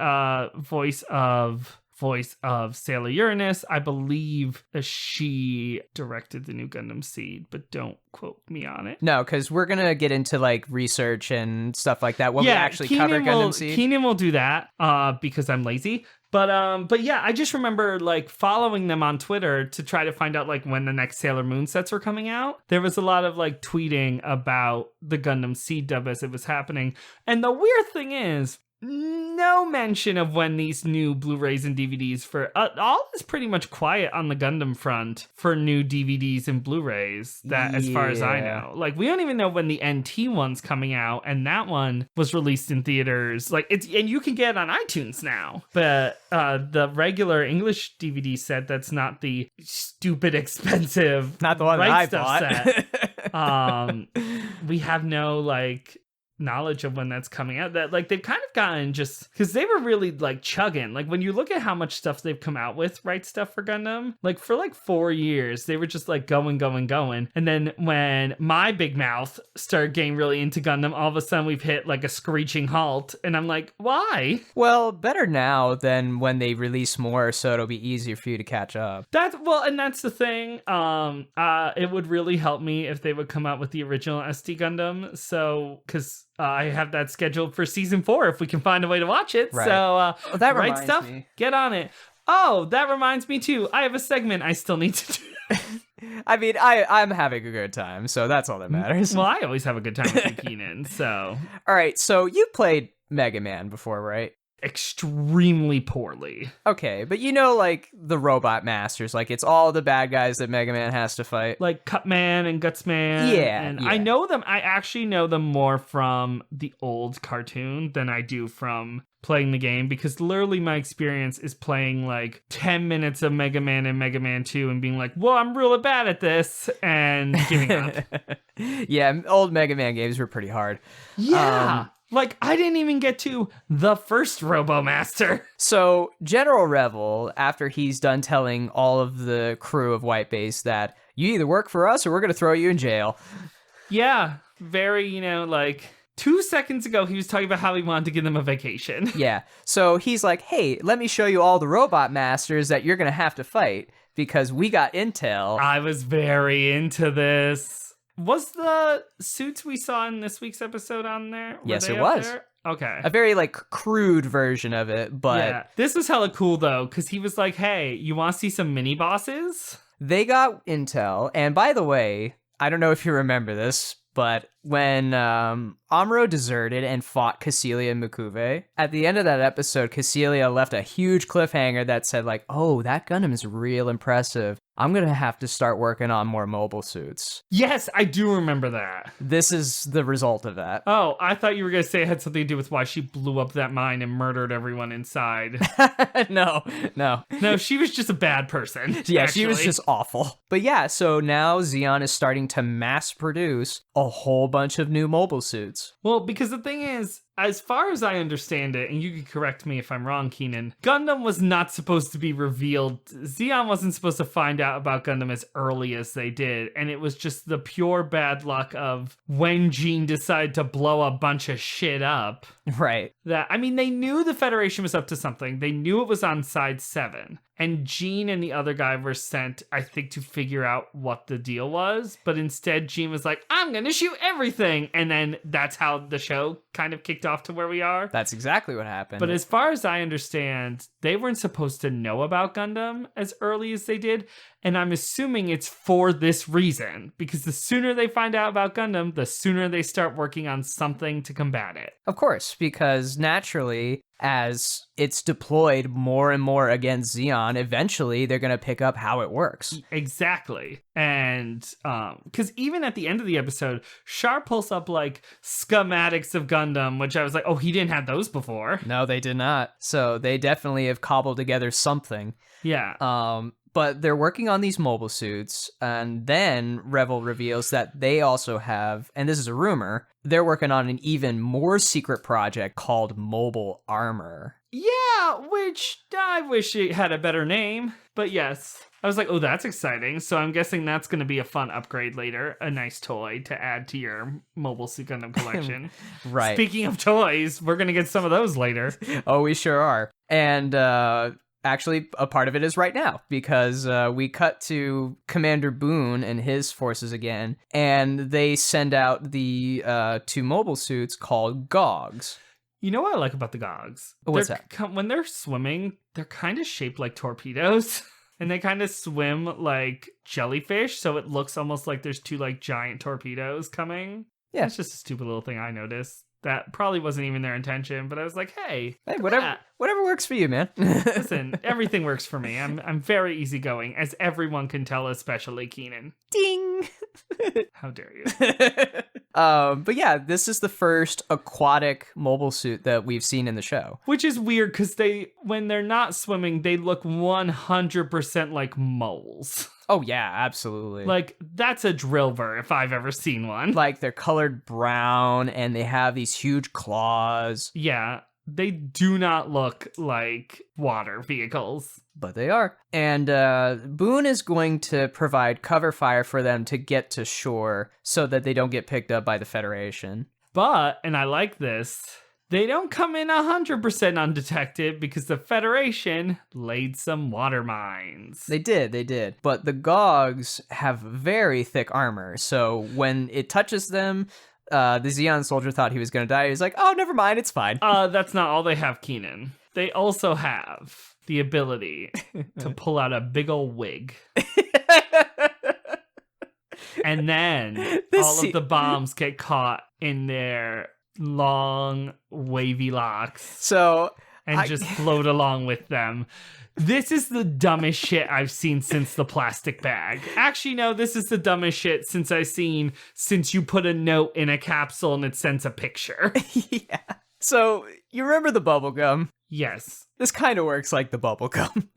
Speaker 2: voice of Sailor Uranus. I believe she directed the new Gundam Seed, but don't quote me on it.
Speaker 1: No, because we're going to get into like research and stuff like that when we actually cover Gundam Seed.
Speaker 2: Keenan will do that because I'm lazy. But yeah, I just remember like following them on Twitter to try to find out like when the next Sailor Moon sets were coming out. There was a lot of like tweeting about the Gundam Seed dub as it was happening. And the weird thing is, no mention of when these new Blu-rays and DVDs for all is pretty much quiet on the Gundam front for new DVDs and Blu-rays as far as I know. Like we don't even know when the NT one's coming out, and that one was released in theaters. Like and you can get it on iTunes now. But the regular English DVD set that's not the stupid expensive
Speaker 1: not the one that I bought.
Speaker 2: Set. We have no like knowledge of when that's coming out. That like they've kind of gotten just because they were really like chugging. Like when you look at how much stuff they've come out with, right, stuff for Gundam, like for like 4 years they were just like going, and then when my big mouth started getting really into Gundam, all of a sudden we've hit like a screeching halt, and I'm like, why?
Speaker 1: Well, better now than when they release more, so it'll be easier for you to catch up.
Speaker 2: And that's the thing. It would really help me if they would come out with the original SD Gundam, so because I have that scheduled for season 4 if we can find a way to watch it.
Speaker 1: Right.
Speaker 2: So,
Speaker 1: that
Speaker 2: right
Speaker 1: reminds
Speaker 2: stuff,
Speaker 1: me.
Speaker 2: Get on it. Oh, that reminds me too. I have a segment I still need to do.
Speaker 1: I mean, I'm having a good time, so that's all that matters.
Speaker 2: Well, I always have a good time with you, Keenan, so.
Speaker 1: All right, so you played Mega Man before, right?
Speaker 2: Extremely poorly.
Speaker 1: Okay, but you know, like, the Robot Masters, like, it's all the bad guys that Mega Man has to fight.
Speaker 2: Like Cutman and Gutsman.
Speaker 1: Yeah,
Speaker 2: and
Speaker 1: yeah.
Speaker 2: I know them, I actually know them more from the old cartoon than I do from playing the game, because literally my experience is playing like 10 minutes of Mega Man and Mega Man 2 and being like, well, I'm really bad at this, and giving up.
Speaker 1: Yeah, old Mega Man games were pretty hard.
Speaker 2: Yeah. Like, I didn't even get to the first RoboMaster.
Speaker 1: So, General Revel, after he's done telling all of the crew of White Base that you either work for us or we're going to throw you in jail.
Speaker 2: Yeah, very, like 2 seconds ago, he was talking about how he wanted to give them a vacation.
Speaker 1: Yeah, so he's like, hey, let me show you all the Robot Masters that you're going to have to fight because we got intel.
Speaker 2: I was very into this. Was the suits we saw in this week's episode on there?
Speaker 1: Yes, it was.
Speaker 2: There? Okay.
Speaker 1: A very, like, crude version of it, but...
Speaker 2: Yeah. This was hella cool, though, because he was like, hey, you want to see some mini-bosses?
Speaker 1: They got intel, and by the way, I don't know if you remember this, but when Amuro deserted and fought Cassilia and Mikuve, at the end of that episode, Cassilia left a huge cliffhanger that said, like, oh, that Gundam is real impressive. I'm going to have to start working on more mobile suits.
Speaker 2: Yes, I do remember that.
Speaker 1: This is the result of that.
Speaker 2: Oh, I thought you were going to say it had something to do with why she blew up that mine and murdered everyone inside.
Speaker 1: No.
Speaker 2: No, she was just a bad person.
Speaker 1: Yeah,
Speaker 2: actually.
Speaker 1: She was just awful. But yeah, so now Zeon is starting to mass produce a whole bunch of new mobile suits.
Speaker 2: Well, because the thing is, as far as I understand it, and you can correct me if I'm wrong, Keenan, Gundam was not supposed to be revealed. Zeon wasn't supposed to find out about Gundam as early as they did, and it was just the pure bad luck of when Gene decided to blow a bunch of shit up.
Speaker 1: Right.
Speaker 2: That, I mean, they knew the Federation was up to something. They knew it was on side 7. And Gene and the other guy were sent, I think, to figure out what the deal was. But instead, Gene was like, I'm going to shoot everything. And then that's how the show kind of kicked off to where we are.
Speaker 1: That's exactly what happened.
Speaker 2: But as far as I understand, they weren't supposed to know about Gundam as early as they did. And I'm assuming it's for this reason, because the sooner they find out about Gundam, the sooner they start working on something to combat it.
Speaker 1: Of course, because naturally, as it's deployed more and more against Zeon, eventually they're going to pick up how it works.
Speaker 2: Exactly. And because even at the end of the episode, Char pulls up like schematics of Gundam, which I was like, oh, he didn't have those before.
Speaker 1: No, they did not. So they definitely have cobbled together something.
Speaker 2: Yeah.
Speaker 1: But they're working on these mobile suits, and then Revel reveals that they also have, and this is a rumor, they're working on an even more secret project called Mobile Armor.
Speaker 2: Yeah, which I wish it had a better name. But yes, I was like, oh, that's exciting. So I'm guessing that's going to be a fun upgrade later. A nice toy to add to your Mobile Suit Gundam collection.
Speaker 1: Right.
Speaker 2: Speaking of toys, we're going to get some of those later.
Speaker 1: Oh, we sure are. And, actually, a part of it is right now, because we cut to Commander Boone and his forces again, and they send out the 2 mobile suits called GOGs.
Speaker 2: You know what I like about the GOGs?
Speaker 1: What's that?
Speaker 2: When they're swimming, they're kind of shaped like torpedoes. And they kind of swim like jellyfish, so it looks almost like there's 2 like giant torpedoes coming.
Speaker 1: Yeah.
Speaker 2: It's just a stupid little thing I noticed. That probably wasn't even their intention, but I was like, hey,
Speaker 1: whatever works for you, man.
Speaker 2: Listen, everything works for me. I'm very easygoing, as everyone can tell, especially Keenan.
Speaker 1: Ding!
Speaker 2: How dare you?
Speaker 1: But yeah, this is the first aquatic mobile suit that we've seen in the show.
Speaker 2: Which is weird, because when they're not swimming, they look 100% like moles.
Speaker 1: Oh yeah, absolutely.
Speaker 2: Like, that's a drillver if I've ever seen one.
Speaker 1: Like, they're colored brown, and they have these huge claws.
Speaker 2: Yeah, they do not look like water vehicles.
Speaker 1: But they are. And Boone is going to provide cover fire for them to get to shore so that they don't get picked up by the Federation.
Speaker 2: But, and I like this, they don't come in 100% undetected because the Federation laid some water mines.
Speaker 1: They did. But the GOGs have very thick armor, so when it touches them, the Zeon soldier thought he was going to die. He was like, oh, never mind, it's fine.
Speaker 2: That's not all they have, Keenan. They also have the ability to pull out a big ol' wig. And then all of the bombs get caught in their long, wavy locks. And just float along with them. This is the dumbest shit I've seen since the plastic bag. Actually, no, this is the dumbest shit since you put a note in a capsule and it sends a picture.
Speaker 1: Yeah. So, you remember the bubble gum?
Speaker 2: Yes.
Speaker 1: This kind of works like the bubble gum.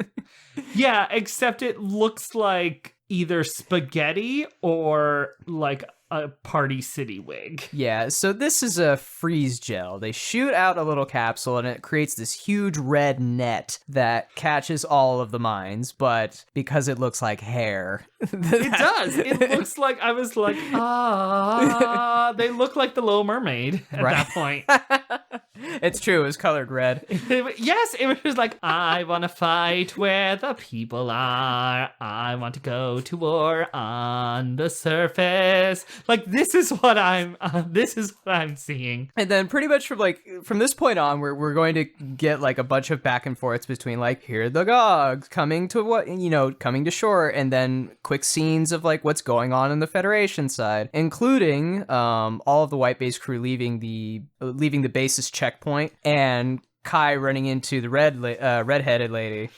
Speaker 2: Yeah, except it looks like either spaghetti or like a Party City wig.
Speaker 1: Yeah, so this is a freeze gel. They shoot out a little capsule and it creates this huge red net that catches all of the mines, but because it looks like hair.
Speaker 2: It does. It looks like, I was like, they look like the Little Mermaid at that point.
Speaker 1: It's true, it was colored red.
Speaker 2: Yes, it was just like, I want to fight where the people are. I want to go to war on the surface. Like, this is what I'm seeing.
Speaker 1: And then pretty much from this point on, we're going to get like a bunch of back and forths between like, here are the GOGs coming to shore, and then quick scenes of like what's going on in the Federation side, including all of the white base crew leaving the base's checkpoint, and Kai running into the redheaded lady.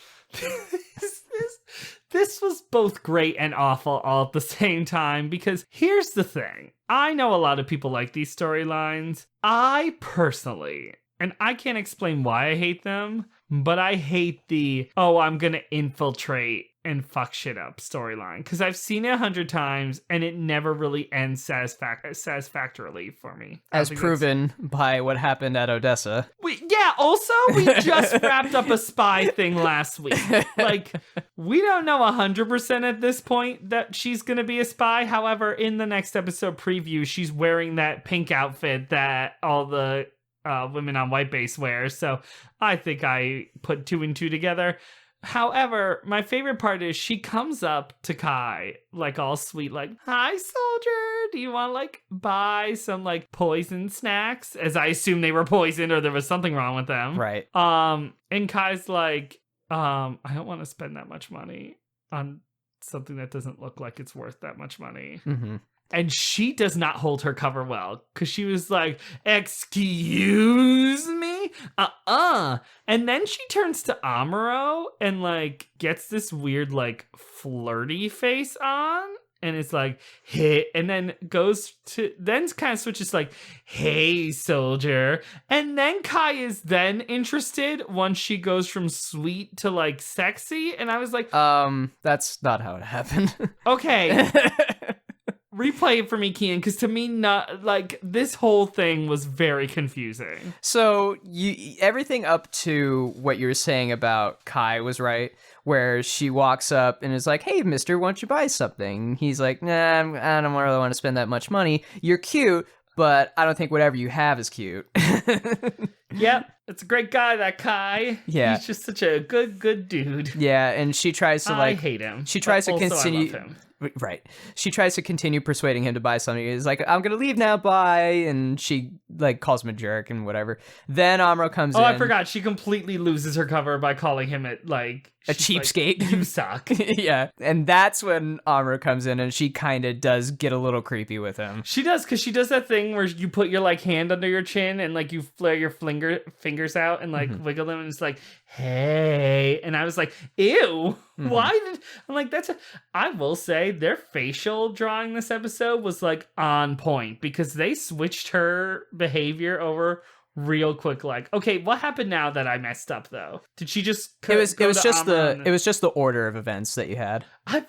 Speaker 2: This was both great and awful all at the same time, because here's the thing. I know a lot of people like these storylines. I personally, and I can't explain why I hate them, but I hate I'm gonna infiltrate and fuck shit up storyline, because I've seen it 100 times and it never really ends satisfactorily for me.
Speaker 1: As proven by what happened at Odessa.
Speaker 2: Also, we just wrapped up a spy thing last week. Like, we don't know 100% at this point that she's going to be a spy. However, in the next episode preview, she's wearing that pink outfit that all the women on White Base wear. So I think I put 2 and 2 together. However, my favorite part is she comes up to Kai, like all sweet, like, "Hi, soldier. Do you want to like buy some like poison snacks?" As I assume they were poisoned or there was something wrong with them.
Speaker 1: Right.
Speaker 2: And Kai's like, I don't want to spend that much money on something that doesn't look like it's worth that much money.
Speaker 1: Mm-hmm.
Speaker 2: And she does not hold her cover well, because she was like, "Excuse me? And then she turns to Amuro and like gets this weird like flirty face on. And it's like, hey, and then kind of switches like, "Hey, soldier." And then Kai is then interested once she goes from sweet to like sexy. And I was like,
Speaker 1: that's not how it happened.
Speaker 2: okay. Replay it for me, Kian, because to me, not like this whole thing was very confusing.
Speaker 1: So everything up to what you were saying about Kai was right, where she walks up and is like, "Hey, mister, why don't you buy something?" He's like, "Nah, I don't really want to spend that much money. You're cute, but I don't think whatever you have is cute."
Speaker 2: Yep, it's a great guy, that Kai.
Speaker 1: Yeah.
Speaker 2: He's just such a good dude.
Speaker 1: Yeah, and she tries to
Speaker 2: I hate him.
Speaker 1: She tries to continue.
Speaker 2: I love him.
Speaker 1: Right. She tries to continue persuading him to buy something. He's like, "I'm going to leave now, bye." And she like calls him a jerk and whatever. Then Amuro comes in.
Speaker 2: Oh, I forgot. She completely loses her cover by calling him
Speaker 1: a cheapskate.
Speaker 2: Like, "You suck."
Speaker 1: Yeah. And that's when Amuro comes in and she kind of does get a little creepy with him.
Speaker 2: She does, because she does that thing where you put your like hand under your chin and like you flare your fingers out and like wiggle them, and it's like, "Hey." And I was like, ew. I'm like, I will say their facial drawing this episode was like on point, because they switched her behavior over real quick. Like, okay, what happened now that I messed up though? Did she just
Speaker 1: It was just the order of events that you had.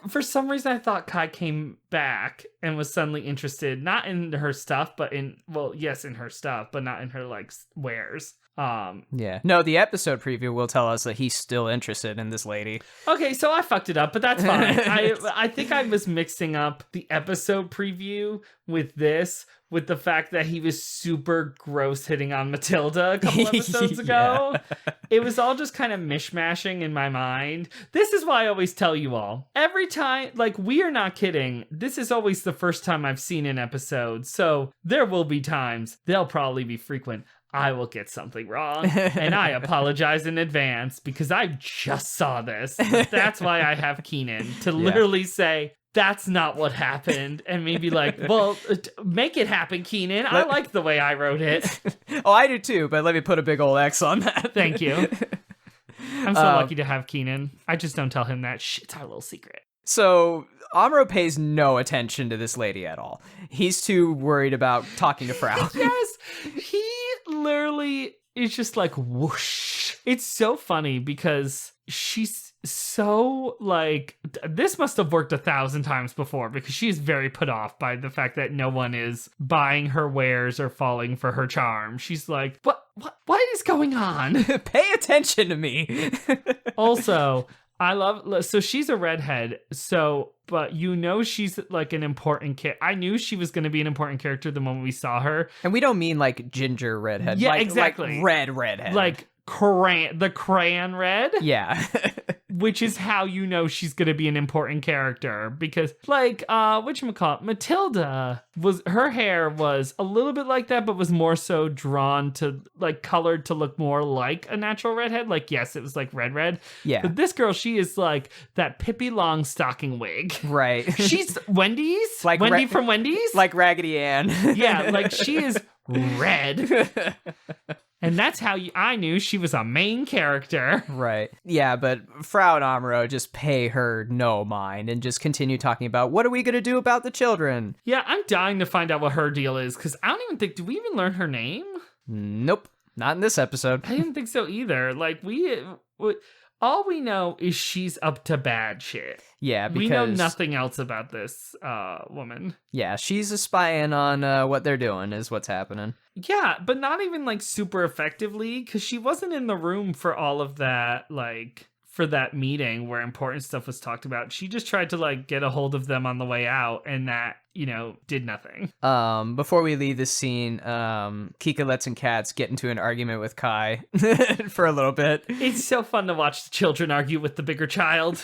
Speaker 2: For some reason I thought Kai came back and was suddenly interested, not in her stuff, but in her stuff, but not in her like wares.
Speaker 1: Yeah. No, the episode preview will tell us that he's still interested in this lady.
Speaker 2: Okay, so I fucked it up, but that's fine. I think I was mixing up the episode preview with the fact that he was super gross hitting on Matilda a couple episodes ago. It was all just kind of mishmashing in my mind. This is why I always tell you all, every time, like, we are not kidding, this is always the first time I've seen an episode, so there will be times, they'll probably be frequent, I will get something wrong, and I apologize in advance, because I just saw this. But that's why I have Keenan to literally say, "That's not what happened," and maybe like, "Well, make it happen, Keenan. I like the way I wrote it."
Speaker 1: Oh, I do too, but let me put a big old X on that.
Speaker 2: Thank you. I'm so lucky to have Keenan. I just don't tell him that. It's our little secret.
Speaker 1: So Amuro pays no attention to this lady at all. He's too worried about talking to Frau.
Speaker 2: Yes, he literally is just like whoosh. It's so funny because she's so like, this must have worked 1,000 times before, because she's very put off by the fact that no one is buying her wares or falling for her charm. She's like, what is going on?
Speaker 1: Pay attention to me.
Speaker 2: Also, so she's a redhead, but she's like an important character. I knew she was going to be an important character the moment we saw her.
Speaker 1: And we don't mean like ginger redhead.
Speaker 2: Yeah,
Speaker 1: like,
Speaker 2: exactly.
Speaker 1: Like redhead.
Speaker 2: Like the crayon red.
Speaker 1: Yeah.
Speaker 2: Which is how you know she's going to be an important character, because like whatchamacallit, Matilda her hair was a little bit like that, but was more so drawn to like colored to look more like a natural redhead. Like, yes, it was like red.
Speaker 1: Yeah.
Speaker 2: But this girl, she is like that Pippi Longstocking wig.
Speaker 1: Right.
Speaker 2: She's Wendy's,
Speaker 1: like
Speaker 2: Wendy from Wendy's,
Speaker 1: like Raggedy Ann.
Speaker 2: Yeah, like she is red. And that's how I knew she was a main character.
Speaker 1: Right. Yeah, but Frau and Amuro just pay her no mind and just continue talking about, what are we going to do about the children?
Speaker 2: Yeah, I'm dying to find out what her deal is, because I don't even think, do we even learn her name?
Speaker 1: Nope. Not in this episode.
Speaker 2: I didn't think so either. Like, all we know is she's up to bad shit.
Speaker 1: Yeah, because...
Speaker 2: we know nothing else about this woman.
Speaker 1: Yeah, she's spying on what they're doing is what's happening.
Speaker 2: Yeah, but not even, like, super effectively, because she wasn't in the room for all of that, like, for that meeting where important stuff was talked about. She just tried to like get a hold of them on the way out, and that, you know, did nothing.
Speaker 1: Before we leave this scene, Kika lets and Cats get into an argument with Kai for a little bit.
Speaker 2: It's so fun to watch the children argue with the bigger child.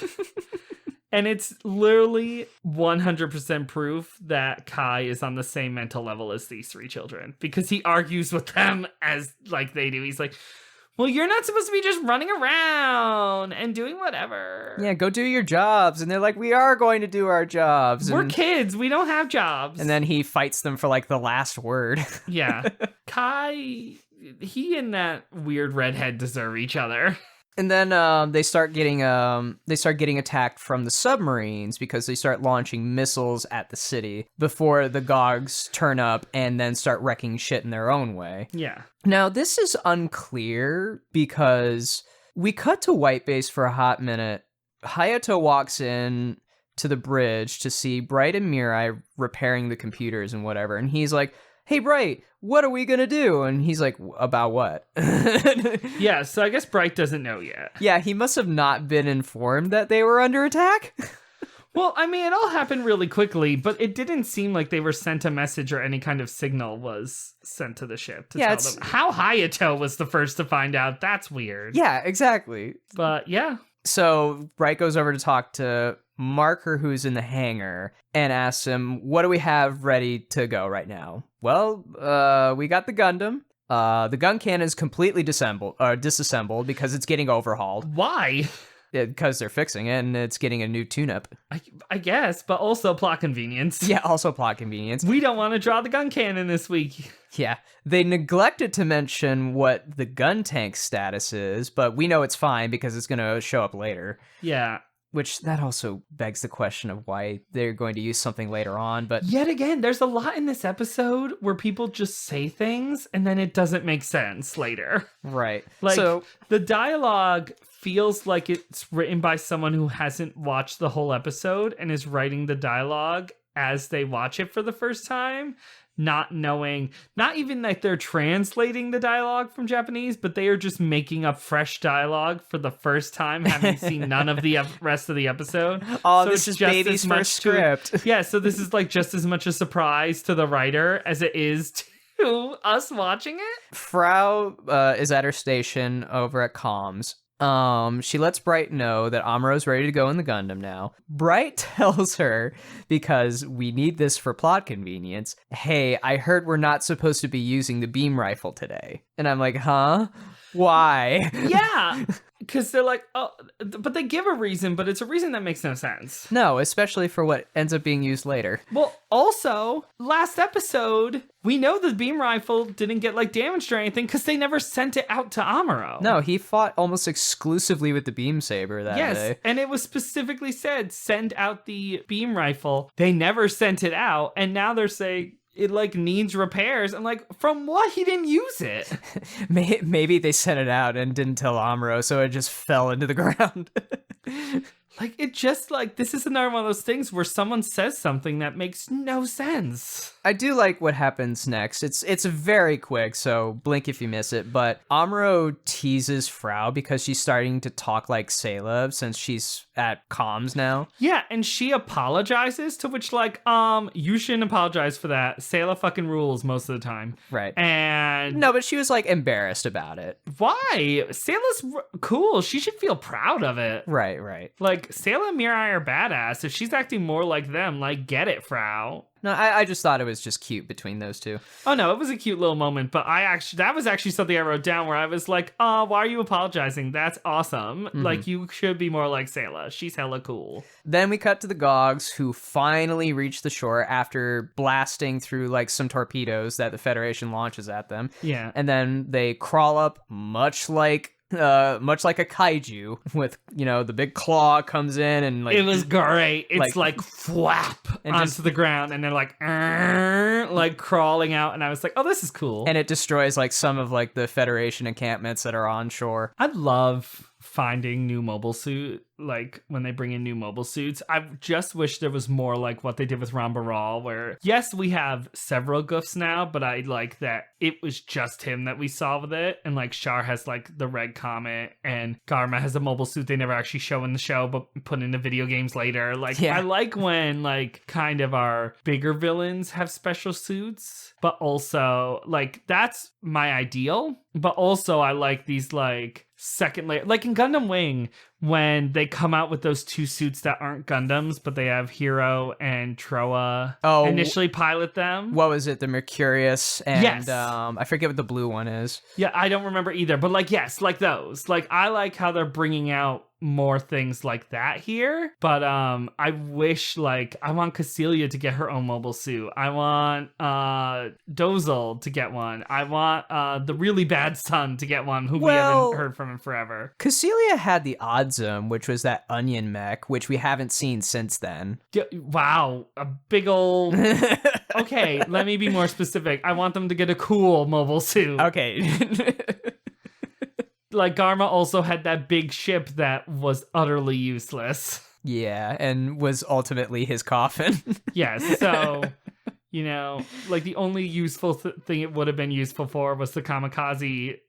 Speaker 2: And it's literally 100% proof that Kai is on the same mental level as these three children, because he argues with them as like they do. He's like, well, you're not supposed to be just running around and doing whatever.
Speaker 1: Yeah, go do your jobs. And they're like, we are going to do our jobs.
Speaker 2: We're kids. We don't have jobs.
Speaker 1: And then he fights them for like the last word.
Speaker 2: Yeah. Kai, he and that weird redhead deserve each other.
Speaker 1: And then they start getting attacked from the submarines because they start launching missiles at the city before the Gogs turn up and then start wrecking shit in their own way.
Speaker 2: Yeah.
Speaker 1: Now, this is unclear because we cut to White Base for a hot minute. Hayato walks in to the bridge to see Bright and Mirai repairing the computers and whatever. And he's like, hey, Bright, what are we going to do? And he's like, about what?
Speaker 2: Yeah, so I guess Bright doesn't know yet.
Speaker 1: Yeah, he must have not been informed that they were under attack.
Speaker 2: Well, I mean, it all happened really quickly, but it didn't seem like they were sent a message or any kind of signal was sent to the ship to tell them. How Hayato was the first to find out, that's weird.
Speaker 1: Yeah, exactly.
Speaker 2: But yeah.
Speaker 1: So Bright goes over to talk to Marker, who's in the hangar, and asks him, what do we have ready to go right now? Well, we got the Gundam. The gun cannon is completely disassembled because it's getting overhauled.
Speaker 2: Why?
Speaker 1: Because they're fixing it and it's getting a new tune-up.
Speaker 2: I guess, but also plot convenience.
Speaker 1: Yeah, also plot convenience.
Speaker 2: We don't want to draw the gun cannon this week.
Speaker 1: Yeah, they neglected to mention what the gun tank status is, but we know it's fine because it's going to show up later.
Speaker 2: Yeah.
Speaker 1: Which, that also begs the question of why they're going to use something later on, but...
Speaker 2: Yet again, there's a lot in this episode where people just say things and then it doesn't make sense later.
Speaker 1: Right.
Speaker 2: Like,
Speaker 1: so,
Speaker 2: the dialogue feels like it's written by someone who hasn't watched the whole episode and is writing the dialogue as they watch it for the first time, not knowing, not even that they're translating the dialogue from Japanese, but they are just making up fresh dialogue for the first time, having seen none of the rest of the episode.
Speaker 1: Oh,
Speaker 2: so
Speaker 1: this is baby's first script.
Speaker 2: Yeah, so this is like just as much a surprise to the writer as it is to us watching it.
Speaker 1: Frau is at her station over at comms. She lets Bright know that Amuro's ready to go in the Gundam now. Bright tells her, because we need this for plot convenience, hey, I heard we're not supposed to be using the beam rifle today. And I'm like, huh? Why?
Speaker 2: Yeah, because they're like, oh, but they give a reason, but it's a reason that makes no sense.
Speaker 1: No, especially for what ends up being used later.
Speaker 2: Well, also, last episode, we know the beam rifle didn't get like damaged or anything because they never sent it out to Amuro.
Speaker 1: No, he fought almost exclusively with the beam saber that day.
Speaker 2: Yes, and it was specifically said, send out the beam rifle. They never sent it out, and now they're saying it like needs repairs. I'm like, from what? He didn't use it.
Speaker 1: Maybe they sent it out and didn't tell Amuro, so it just fell into the ground.
Speaker 2: Like, it just, like, this is another one of those things where someone says something that makes no sense.
Speaker 1: I do like what happens next. It's very quick, so blink if you miss it, but Amuro teases Frau because she's starting to talk like Sayla since she's at comms now.
Speaker 2: Yeah, and she apologizes, to which, like, you shouldn't apologize for that. Sayla fucking rules most of the time.
Speaker 1: Right.
Speaker 2: And...
Speaker 1: No, but she was, like, embarrassed about it.
Speaker 2: Why? Sayla's cool. She should feel proud of it.
Speaker 1: Right.
Speaker 2: Like, Sayla and Mirai are badass. If she's acting more like them, like, get it, Frau.
Speaker 1: No, I just thought it was just cute between those two.
Speaker 2: Oh, no, it was a cute little moment, but that was actually something I wrote down where I was like, oh, why are you apologizing? That's awesome. Mm-hmm. Like, you should be more like Sayla. She's hella cool.
Speaker 1: Then we cut to the Gogs, who finally reach the shore after blasting through, like, some torpedoes that the Federation launches at them.
Speaker 2: Yeah.
Speaker 1: And then they crawl up much like a kaiju with, you know, the big claw comes in and like...
Speaker 2: It was great. It's like flap onto the ground and they're like crawling out, and I was like, oh, this is cool.
Speaker 1: And it destroys like some of like the Federation encampments that are on shore.
Speaker 2: I love finding new mobile suit, like when they bring in new mobile suits. I just wish there was more like what they did with Rambaral, where yes, we have several goofs now, but I like that it was just him that we saw with it. And like Char has like the red comet and Garma has a mobile suit they never actually show in the show, but put into video games later. Like I like when like kind of our bigger villains have special suits, but also like that's my ideal. But also I like these like second layer, like in Gundam Wing, when they come out with those two suits that aren't Gundams, but they have Hero and Troa initially pilot them.
Speaker 1: What was it? The Mercurius and
Speaker 2: yes.
Speaker 1: I forget what the blue one is.
Speaker 2: Yeah, I don't remember either. But like, yes, like those. Like I like how they're bringing out more things like that here, but I wish like I want Cecilia to get her own mobile suit. I want Dozel to get one. I want the really bad son to get one who we haven't heard from in forever.
Speaker 1: Cecilia had the Odzum, which was that onion mech, which we haven't seen since then.
Speaker 2: Wow, a big old okay, let me be more specific. I want them to get a cool mobile suit.
Speaker 1: Okay.
Speaker 2: Like, Garma also had that big ship that was utterly useless.
Speaker 1: Yeah, and was ultimately his coffin.
Speaker 2: Yes, so, you know, like, the only useful thing it would have been useful for was the kamikaze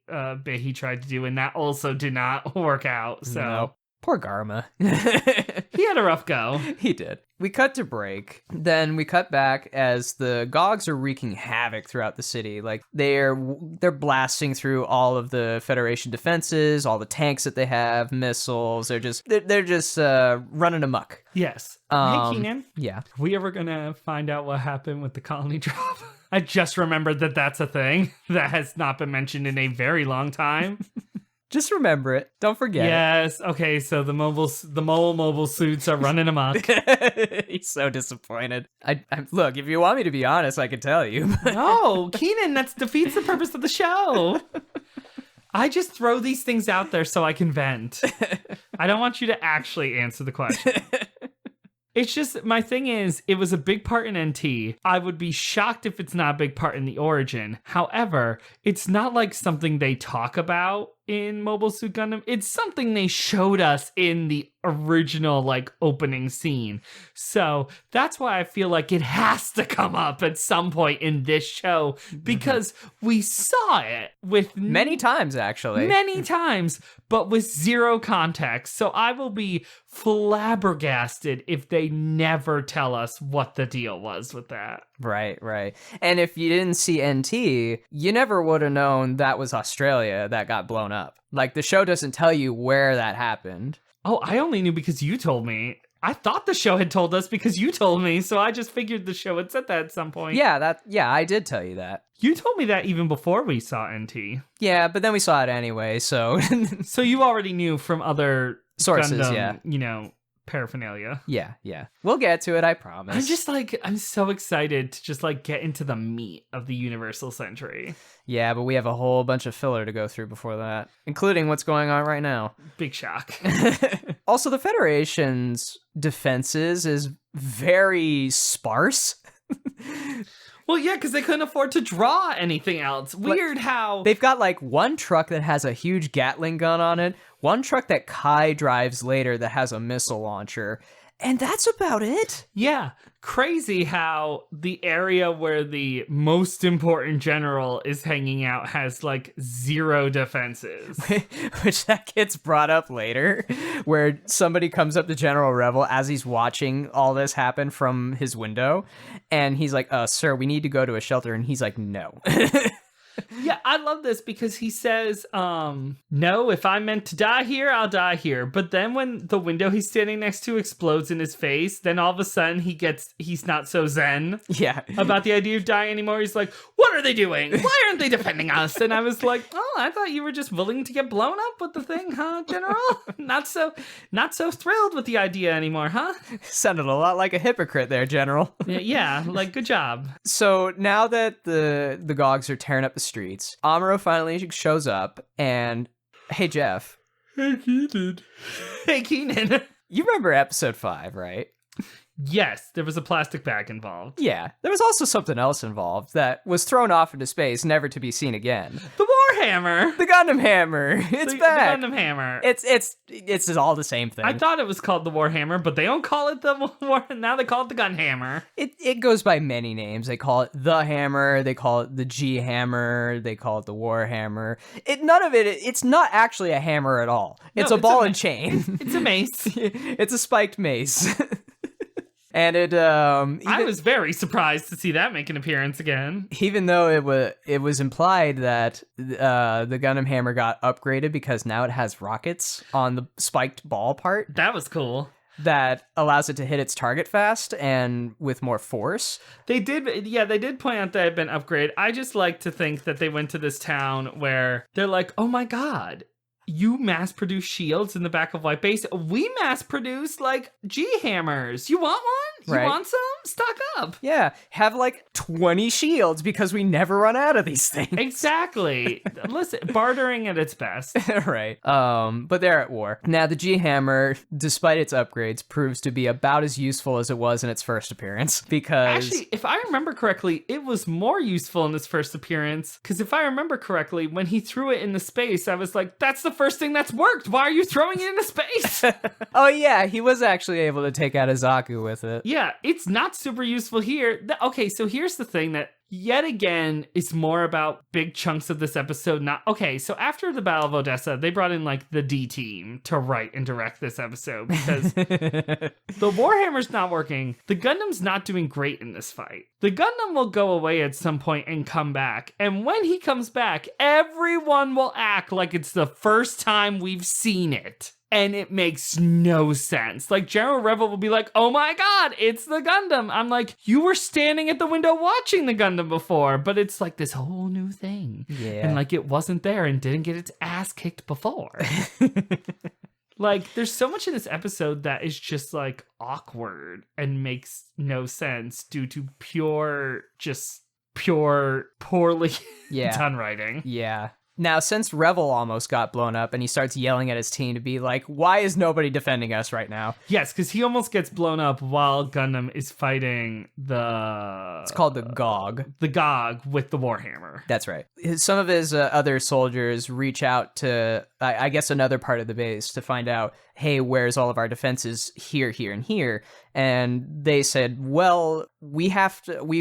Speaker 2: bit he tried to do, and that also did not work out, so...
Speaker 1: No. Poor Garma.
Speaker 2: He had a rough go.
Speaker 1: He did. We cut to break. Then we cut back as the Gogs are wreaking havoc throughout the city. Like they're blasting through all of the Federation defenses, all the tanks that they have, missiles. They're just running amok.
Speaker 2: Yes. Hey, Keenan.
Speaker 1: Yeah.
Speaker 2: Are we ever gonna find out what happened with the colony drop? I just remembered that that's a thing that has not been mentioned in a very long time.
Speaker 1: Just remember it. Don't forget it.
Speaker 2: Yes. Okay, so the mobile suits are running amok.
Speaker 1: He's so disappointed. I look, if you want me to be honest, I can tell you.
Speaker 2: No, Keenan, that defeats the purpose of the show. I just throw these things out there so I can vent. I don't want you to actually answer the question. It's just, my thing is, it was a big part in NT. I would be shocked if it's not a big part in the origin. However, it's not like something they talk about in Mobile Suit Gundam. It's something they showed us in the original, like, opening scene. So that's why I feel like it has to come up at some point in this show, because we saw it with...
Speaker 1: Many times, actually.
Speaker 2: Many times, but with zero context. So I will be flabbergasted if they never tell us what the deal was with that.
Speaker 1: Right. And if you didn't see NT, you never would have known that was Australia that got blown up. Like, the show doesn't tell you where that happened.
Speaker 2: Oh, I only knew because you told me. I thought the show had told us because you told me, so I just figured the show had said that at some point.
Speaker 1: Yeah, I did tell you that.
Speaker 2: You told me that even before we saw NT.
Speaker 1: Yeah, but then we saw it anyway, so...
Speaker 2: So you already knew from other
Speaker 1: sources,
Speaker 2: Gundam,
Speaker 1: yeah.
Speaker 2: You know, paraphernalia.
Speaker 1: Yeah. We'll get to it, I promise.
Speaker 2: I'm just like, I'm so excited to just like get into the meat of the Universal Century.
Speaker 1: Yeah, but we have a whole bunch of filler to go through before that, including what's going on right now.
Speaker 2: Big shock.
Speaker 1: Also, the Federation's defenses is very sparse.
Speaker 2: Well, yeah, because they couldn't afford to draw anything else. Weird how...
Speaker 1: They've got, like, one truck that has a huge Gatling gun on it, one truck that Kai drives later that has a missile launcher, and that's about it.
Speaker 2: Yeah, crazy how the area where the most important general is hanging out has, like, zero defenses.
Speaker 1: Which that gets brought up later, where somebody comes up to General Revel as he's watching all this happen from his window, and he's like, sir, we need to go to a shelter, and he's like, no.
Speaker 2: Yeah, I love this because he says, no, if I'm meant to die here, I'll die here. But then when the window he's standing next to explodes in his face, then all of a sudden he's not so zen about the idea of dying anymore. He's like, what are they doing? Why aren't they defending us? And I was like, oh, I thought you were just willing to get blown up with the thing, huh, General? Not so thrilled with the idea anymore, huh?
Speaker 1: Sounded a lot like a hypocrite there, General.
Speaker 2: Yeah, like, good job.
Speaker 1: So now that the Gogs are tearing up the streets, Amuro finally shows up and, hey, Jeff.
Speaker 2: Hey, Keenan.
Speaker 1: You remember episode 5, right?
Speaker 2: Yes, there was a plastic bag involved.
Speaker 1: Yeah, there was also something else involved that was thrown off into space, never to be seen again.
Speaker 2: The Warhammer!
Speaker 1: The Gundam Hammer! It's back!
Speaker 2: The Gundam Hammer.
Speaker 1: It's all the same thing.
Speaker 2: I thought it was called the Warhammer, but they don't call it the War. Now they call it the Gun Hammer.
Speaker 1: It goes by many names. They call it the Hammer, they call it the G Hammer, they call it the Warhammer. It's not actually a hammer at all. It's a ball and chain.
Speaker 2: It's a mace.
Speaker 1: It's a spiked mace. And
Speaker 2: I was very surprised to see that make an appearance again.
Speaker 1: Even though it was implied that the Gundam Hammer got upgraded because now it has rockets on the spiked ball part.
Speaker 2: That was cool.
Speaker 1: That allows it to hit its target fast and with more force.
Speaker 2: They did point out that it had been upgraded. I just like to think that they went to this town where they're like, oh my god, you mass produce shields in the back of White Base. We mass produce like G hammers. You want one? You want some? Stock up.
Speaker 1: Yeah, have like 20 shields because we never run out of these things.
Speaker 2: Exactly. Listen, bartering at its best.
Speaker 1: Right. But they're at war. Now the G Hammer, despite its upgrades, proves to be about as useful as it was in its first appearance because
Speaker 2: actually, if I remember correctly, it was more useful in its first appearance because if I remember correctly, when he threw it into space, I was like, that's the first thing that's worked. Why are you throwing it into space?
Speaker 1: Oh yeah, he was actually able to take out a Zaku with it.
Speaker 2: Yeah, it's not super useful here. Okay, so here's the thing that yet again is more about big chunks of this episode. So after the Battle of Odessa, they brought in like the D team to write and direct this episode because the Warhammer's not working. The Gundam's not doing great in this fight. The Gundam will go away at some point and come back. And when he comes back, everyone will act like it's the first time we've seen it. And it makes no sense. Like, General Revel will be like, oh my god, it's the Gundam. I'm like, you were standing at the window watching the Gundam before, but it's like this whole new thing.
Speaker 1: Yeah.
Speaker 2: And like, it wasn't there and didn't get its ass kicked before. Like, there's so much in this episode that is just like awkward and makes no sense due to pure poorly done writing.
Speaker 1: Yeah. Now, since Revel almost got blown up and he starts yelling at his team to be like, why is nobody defending us right now?
Speaker 2: Yes, because he almost gets blown up while Gundam is fighting
Speaker 1: It's called the GOG.
Speaker 2: The GOG with the Warhammer.
Speaker 1: That's right. Some of his other soldiers reach out to, I guess, another part of the base to find out, hey, where's all of our defenses here, here, and here? And they said, well, we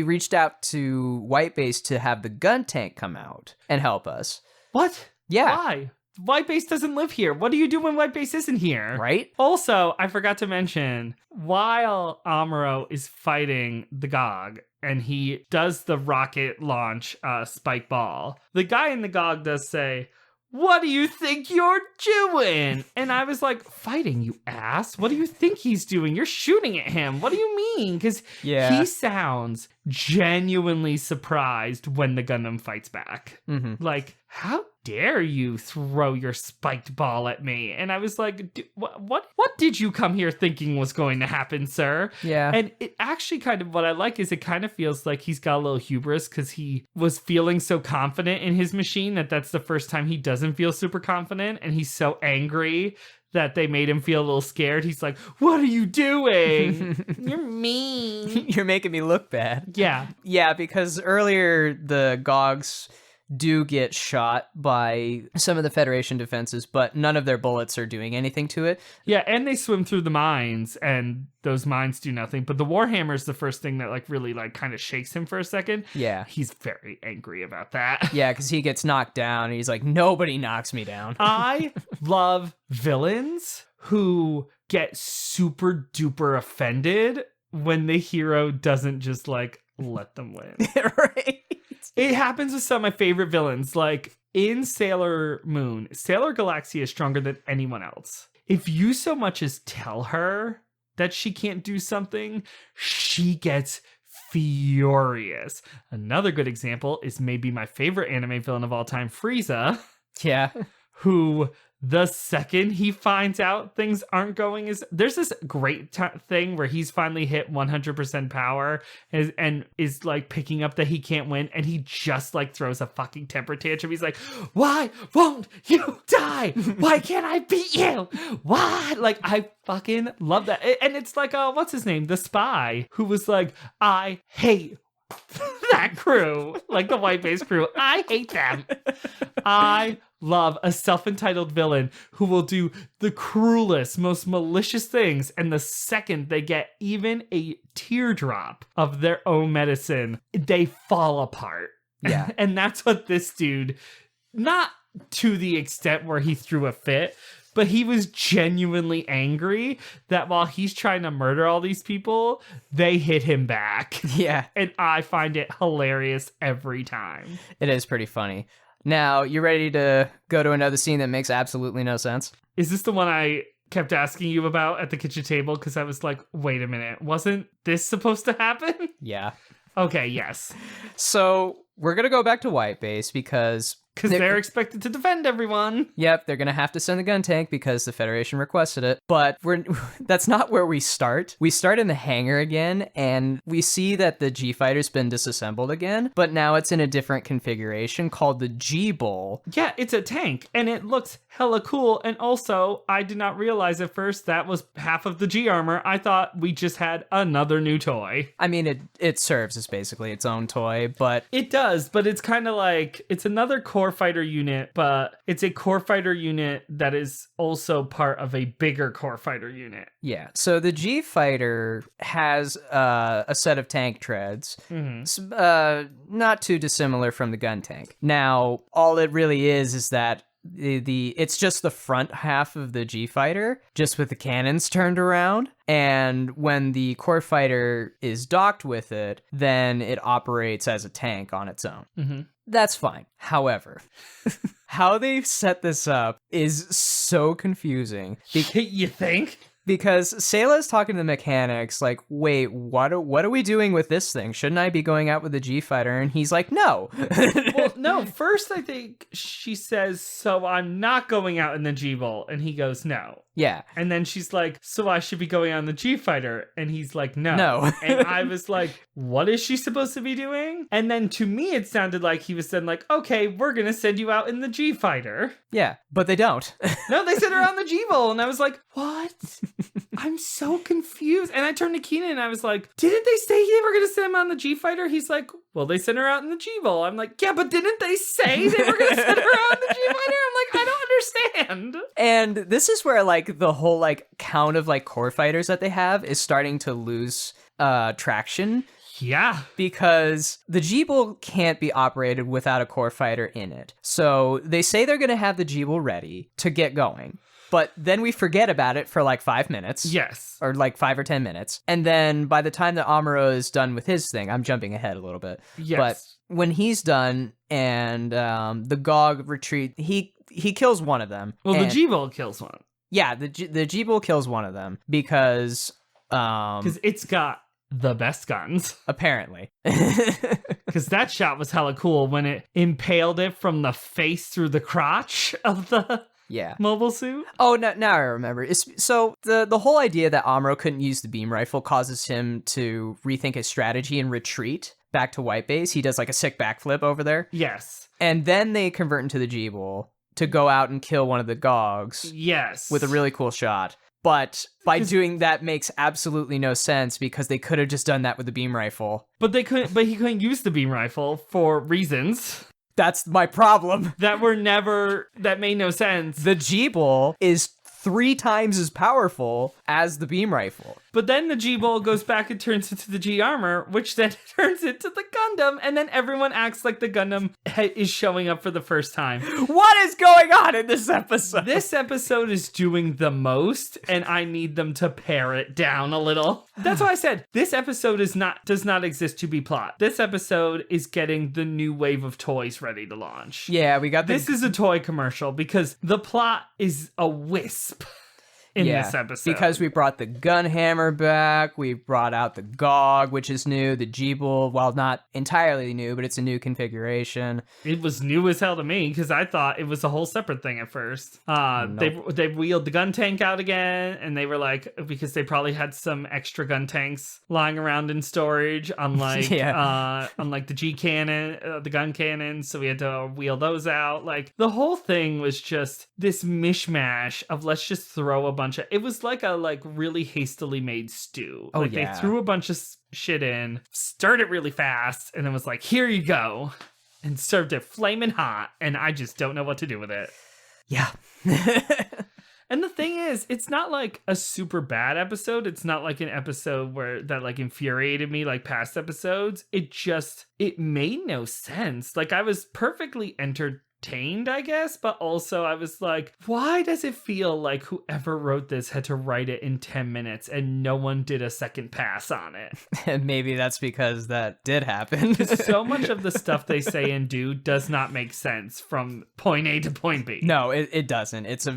Speaker 1: reached out to White Base to have the gun tank come out and help us.
Speaker 2: What?
Speaker 1: Yeah.
Speaker 2: Why? White Base doesn't live here. What do you do when White Base isn't here?
Speaker 1: Right?
Speaker 2: Also, I forgot to mention, while Amuro is fighting the GOG and he does the rocket launch spike ball, the guy in the GOG does say, what do you think you're doing? And I was like, fighting, you ass. What do you think he's doing? You're shooting at him. What do you mean? Because he sounds genuinely surprised when the Gundam fights back. Mm-hmm. Like, how dare you throw your spiked ball at me? And I was like, what did you come here thinking was going to happen, sir?
Speaker 1: Yeah.
Speaker 2: And it actually kind of, what I like is it kind of feels like he's got a little hubris because he was feeling so confident in his machine that's the first time he doesn't feel super confident. And he's so angry that they made him feel a little scared. He's like, what are you doing? You're mean.
Speaker 1: You're making me look bad.
Speaker 2: Yeah.
Speaker 1: Yeah, because earlier the GOGs do get shot by some of the Federation defenses, but none of their bullets are doing anything to it.
Speaker 2: Yeah, and they swim through the mines, and those mines do nothing. But the Warhammer is the first thing that like really like kind of shakes him for a second.
Speaker 1: Yeah.
Speaker 2: He's very angry about that.
Speaker 1: Yeah, because he gets knocked down, and he's like, nobody knocks me down.
Speaker 2: I love villains who get super duper offended when the hero doesn't just like let them win.
Speaker 1: Right.
Speaker 2: It happens with some of my favorite villains. Like in Sailor Moon, Sailor Galaxia is stronger than anyone else. If you so much as tell her that she can't do something, she gets furious. Another good example is maybe my favorite anime villain of all time, Frieza.
Speaker 1: Yeah.
Speaker 2: Who the second he finds out things aren't going as there's this great thing where he's finally hit 100% power and is like picking up that he can't win, and he just like throws a fucking temper tantrum. He's like, why won't you die? Why can't I beat you? Why? Like, I fucking love that. And it's like, what's his name, the spy who was like, I hate that crew, like the white base crew. I hate them. I love a self-entitled villain who will do the cruelest, most malicious things, and the second they get even a teardrop of their own medicine, they fall apart.
Speaker 1: Yeah.
Speaker 2: And that's what this dude, not to the extent where he threw a fit, but he was genuinely angry that while he's trying to murder all these people, they hit him back.
Speaker 1: Yeah.
Speaker 2: And I find it hilarious every time.
Speaker 1: It is pretty funny. Now, you ready to go to another scene that makes absolutely no sense?
Speaker 2: Is this the one I kept asking you about at the kitchen table? Because I was like, wait a minute, wasn't this supposed to happen?
Speaker 1: Yeah.
Speaker 2: Okay, yes.
Speaker 1: So we're going to go back to White Base because
Speaker 2: they're expected to defend everyone.
Speaker 1: Yep, they're going to have to send the gun tank because the Federation requested it. But that's not where we start. We start in the hangar again, and we see that the G-Fighter's been disassembled again, but now it's in a different configuration called the G-Bull.
Speaker 2: Yeah, it's a tank, and it looks hella cool. And also, I did not realize at first that was half of the G-Armor. I thought we just had another new toy.
Speaker 1: I mean, it serves as basically its own toy, but...
Speaker 2: It does, but it's kind of like, it's another core fighter unit, but it's a core fighter unit that is also part of a bigger core fighter unit.
Speaker 1: Yeah, so the G-Fighter has a set of tank treads, not too dissimilar from the gun tank. Now, all it really is that it's just the front half of the G-Fighter, just with the cannons turned around. And when the core fighter is docked with it, then it operates as a tank on its own.
Speaker 2: Mm-hmm.
Speaker 1: That's fine. However, how they've set this up is so confusing.
Speaker 2: You think?
Speaker 1: Because Sayla's talking to the mechanics like, wait, what are we doing with this thing? Shouldn't I be going out with the G-Fighter? And he's like, no.
Speaker 2: Well, no, first I think she says, so I'm not going out in the G-Bull. And he goes, no.
Speaker 1: Yeah.
Speaker 2: And then she's like, so I should be going on the G-Fighter. And he's like, no.
Speaker 1: No.
Speaker 2: And I was like, what is she supposed to be doing? And then to me, it sounded like he was saying like, okay, we're going to send you out in the G-Fighter.
Speaker 1: Yeah, but they don't.
Speaker 2: No, they sent her on the G-Bull. And I was like, what? I'm so confused. And I turned to Keenan and I was like, didn't they say they were going to send him on the G-Fighter? He's like, well, they sent her out in the G-Bull. I'm like, yeah, but didn't they say they were going to send her out in the G-Fighter? I'm like, I don't understand.
Speaker 1: And this is where like the whole like count of like core fighters that they have is starting to lose traction.
Speaker 2: Yeah.
Speaker 1: Because the G-Bull can't be operated without a core fighter in it. So they say they're going to have the G-Bull ready to get going. But then we forget about it for like 5 minutes.
Speaker 2: Yes.
Speaker 1: Or like 5 or 10 minutes. And then by the time that Amuro is done with his thing, I'm jumping ahead a little bit.
Speaker 2: Yes.
Speaker 1: But when he's done and the GOG retreat, he kills one of them.
Speaker 2: Well, the G-Bull kills one.
Speaker 1: Yeah, the G-Bull kills one of them because
Speaker 2: it's got the best guns.
Speaker 1: Apparently.
Speaker 2: Because that shot was hella cool when it impaled it from the face through the crotch of the mobile suit.
Speaker 1: Oh, now I remember. So the whole idea that Amuro couldn't use the beam rifle causes him to rethink his strategy and retreat back to White Base. He does like a sick backflip over there.
Speaker 2: Yes.
Speaker 1: And then they convert into the G-Bull to go out and kill one of the GOGs.
Speaker 2: Yes.
Speaker 1: With a really cool shot. But by doing that makes absolutely no sense because they could have just done that with the beam rifle.
Speaker 2: But he couldn't use the beam rifle for reasons.
Speaker 1: That's my problem.
Speaker 2: That made no sense.
Speaker 1: The G-Bull is 3 times as powerful as the beam rifle.
Speaker 2: But then the G-Bull goes back and turns into the G-Armor, which then turns into the Gundam, and then everyone acts like the Gundam is showing up for the first time.
Speaker 1: What is going on in this episode?
Speaker 2: This episode is doing the most, and I need them to pare it down a little. That's why I said this episode does not exist to be plot. This episode is getting the new wave of toys ready to launch.
Speaker 1: Yeah, we got
Speaker 2: this is a toy commercial because the plot is a wisp. in this episode.
Speaker 1: Because we brought the gun hammer back, we brought out the GOG, which is new, the Jeeble, while not entirely new, but it's a new configuration.
Speaker 2: It was new as hell to me because I thought it was a whole separate thing at first.
Speaker 1: Nope.
Speaker 2: They wheeled the gun tank out again, and they were like, because they probably had some extra gun tanks lying around in storage, unlike unlike the G cannon, the gun cannon, so we had to wheel those out. Like, the whole thing was just this mishmash of let's just throw a bunch of, it was like a really hastily made stew.
Speaker 1: Oh,
Speaker 2: like
Speaker 1: yeah.
Speaker 2: they threw a bunch of shit in, stirred it really fast, and then was like, here you go, and served it flaming hot, and I just don't know what to do with it.
Speaker 1: Yeah.
Speaker 2: And the thing is, it's not like a super bad episode. It's not like an episode where that like infuriated me like past episodes. It made no sense. Like, I was perfectly entertained, I guess, but also I was like, why does it feel like whoever wrote this had to write it in 10 minutes and no one did a second pass on it?
Speaker 1: And maybe that's because that did happen.
Speaker 2: So much of the stuff they say and do does not make sense from point A to point B.
Speaker 1: No, it doesn't. It's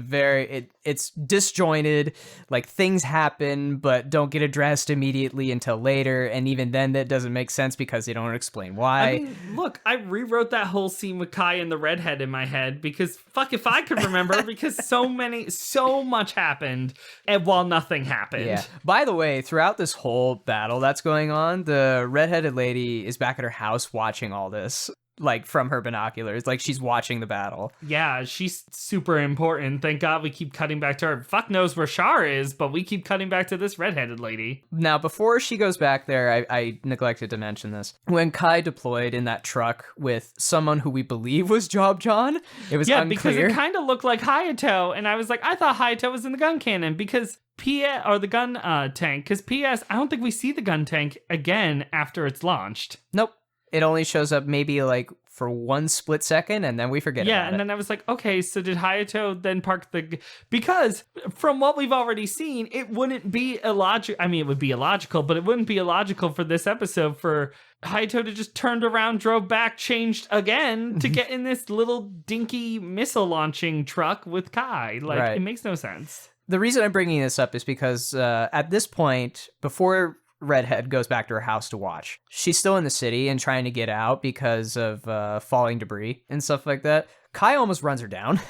Speaker 1: it's disjointed. Like, things happen, but don't get addressed immediately until later. And even then, that doesn't make sense because they don't explain why.
Speaker 2: I mean, look, I rewrote that whole scene with Kai and the redhead in my head because fuck if I could remember, because so much happened and while nothing happened.
Speaker 1: Yeah. By the way, throughout this whole battle that's going on, the redheaded lady is back at her house watching all this, like, from her binoculars. Like, she's watching the battle.
Speaker 2: Yeah, she's super important. Thank God we keep cutting back to her. Fuck knows where Char is, but we keep cutting back to this redheaded lady.
Speaker 1: Now, before she goes back there, I neglected to mention this. When Kai deployed in that truck with someone who we believe was Job John, it was unclear.
Speaker 2: Because it kind of looked like Hayato, and I was like, I thought Hayato was in the gun cannon because the gun tank. Because P.S., I don't think we see the gun tank again after it's launched.
Speaker 1: Nope. It only shows up maybe like for one split second, and then we forget about it.
Speaker 2: Yeah, and then I was like, okay, so did Hayato then park the... Because from what we've already seen, it wouldn't be illogical. I mean, it would be illogical, but it wouldn't be illogical for this episode for Hayato to just turned around, drove back, changed again to get in this little dinky missile launching truck with Kai. Like,
Speaker 1: Right.
Speaker 2: It makes no sense.
Speaker 1: The reason I'm bringing this up is because at this point, before Redhead goes back to her house to watch, she's still in the city and trying to get out because of falling debris and stuff like that. Kai almost runs her down.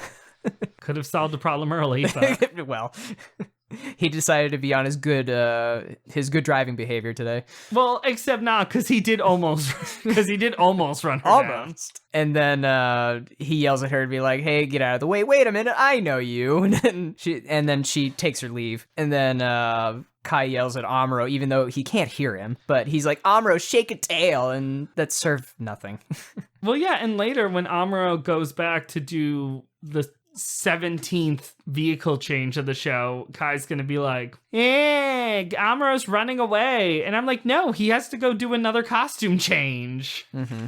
Speaker 2: Could have solved the problem early, but...
Speaker 1: Well, he decided to be on his good driving behavior today.
Speaker 2: Well, except not, because he did almost run her down.
Speaker 1: And then he yells at her to be like, "Hey, get out of the way! Wait a minute, I know you." And then she takes her leave. And then Kai yells at Amuro, even though he can't hear him. But he's like, "Amuro, shake a tail," and that served nothing.
Speaker 2: Well, yeah, and later when Amuro goes back to do the 17th vehicle change of the show, Kai's gonna be like, "Yeah, Amuro's running away," and I'm like, "No, he has to go do another costume change."
Speaker 1: Mm-hmm.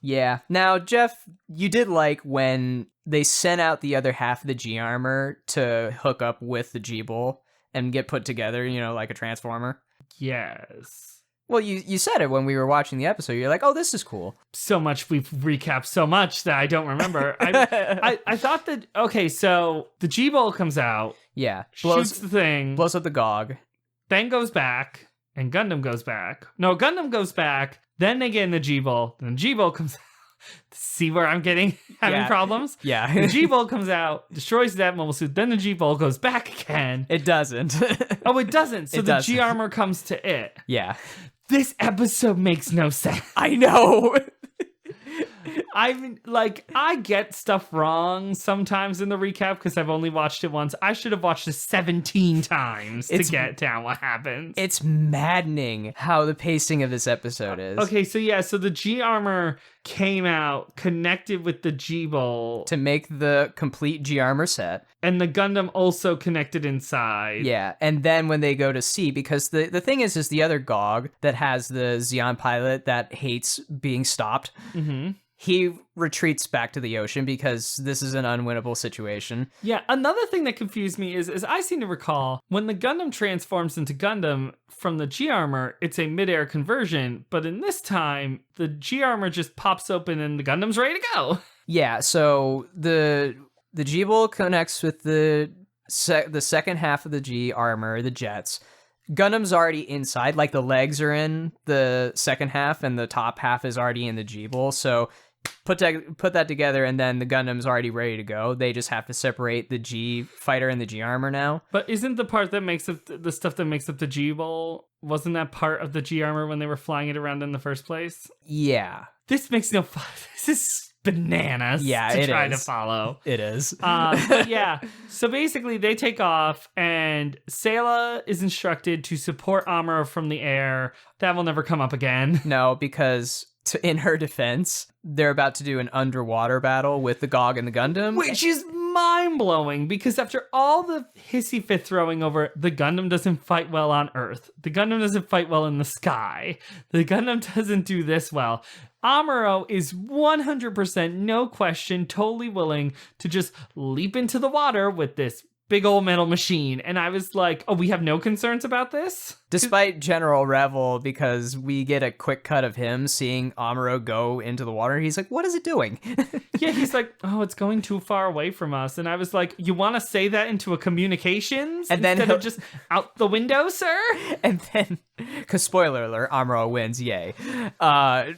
Speaker 1: Yeah. Now, Jeff, you did like when they sent out the other half of the G armor to hook up with the G Bull and get put together, like a transformer.
Speaker 2: Yes.
Speaker 1: Well, you said it when we were watching the episode. You're like, "Oh, this is cool."
Speaker 2: So much, we've recapped so much that I don't remember. I thought that, okay, so the G-Bolt comes out.
Speaker 1: Yeah.
Speaker 2: Shoots the thing.
Speaker 1: Blows up the GOG.
Speaker 2: Then goes back, and Gundam goes back. No, Gundam goes back, then they get in the G-Bolt, then G-Bolt comes out. See where I'm having problems?
Speaker 1: Yeah.
Speaker 2: The G-Bolt comes out, destroys that mobile suit, then the G-Bolt goes back again.
Speaker 1: It doesn't.
Speaker 2: Oh, it doesn't. So
Speaker 1: It
Speaker 2: the
Speaker 1: doesn't.
Speaker 2: G-Armor comes to it.
Speaker 1: Yeah.
Speaker 2: This episode makes no sense.
Speaker 1: I know.
Speaker 2: I get stuff wrong sometimes in the recap because I've only watched it once. I should have watched it 17 times to get down what happens.
Speaker 1: It's maddening how the pacing of this episode is.
Speaker 2: Okay, so the G armor came out connected with the G bolt
Speaker 1: To make the complete G armor set.
Speaker 2: and the Gundam also connected inside.
Speaker 1: Yeah, and then when they go to C, because the thing is the other GOG that has the Xeon pilot that hates being stopped.
Speaker 2: Mm-hmm.
Speaker 1: He retreats back to the ocean because this is an unwinnable situation.
Speaker 2: Yeah, another thing that confused me is I seem to recall when the Gundam transforms into Gundam from the G-Armor, it's a mid-air conversion, but in this time, the G-Armor just pops open and the Gundam's ready to go.
Speaker 1: Yeah, so the G-Bull connects with the the second half of the G armor, the jets. Gundam's already inside, like the legs are in the second half and the top half is already in the G-Bowl. So put that together and then the Gundam's already ready to go. They just have to separate the G fighter and the G armor now.
Speaker 2: But isn't the part that makes up the stuff that makes up the G-Bowl, wasn't that part of the G armor when they were flying it around in the first place?
Speaker 1: Yeah.
Speaker 2: This makes no fun. This is bananas to try to follow.
Speaker 1: It is.
Speaker 2: But yeah, so basically they take off and Sayla is instructed to support Amuro from the air. That will never come up again.
Speaker 1: No, because in her defense, they're about to do an underwater battle with the GOG and the Gundam.
Speaker 2: Which is mind-blowing, because after all the hissy fit throwing over the Gundam doesn't fight well on Earth, the Gundam doesn't fight well in the sky, the Gundam doesn't do this well, Amuro is 100%, no question, totally willing to just leap into the water with this big old metal machine. And I was like, oh, we have no concerns about this?
Speaker 1: Despite General Revel, because we get a quick cut of him seeing Amuro go into the water, he's like, what is it doing?
Speaker 2: Yeah, he's like, oh, it's going too far away from us. And I was like, you want to say that into a communications
Speaker 1: and then
Speaker 2: instead of just out the window, sir?
Speaker 1: And then, because spoiler alert, Amuro wins, yay.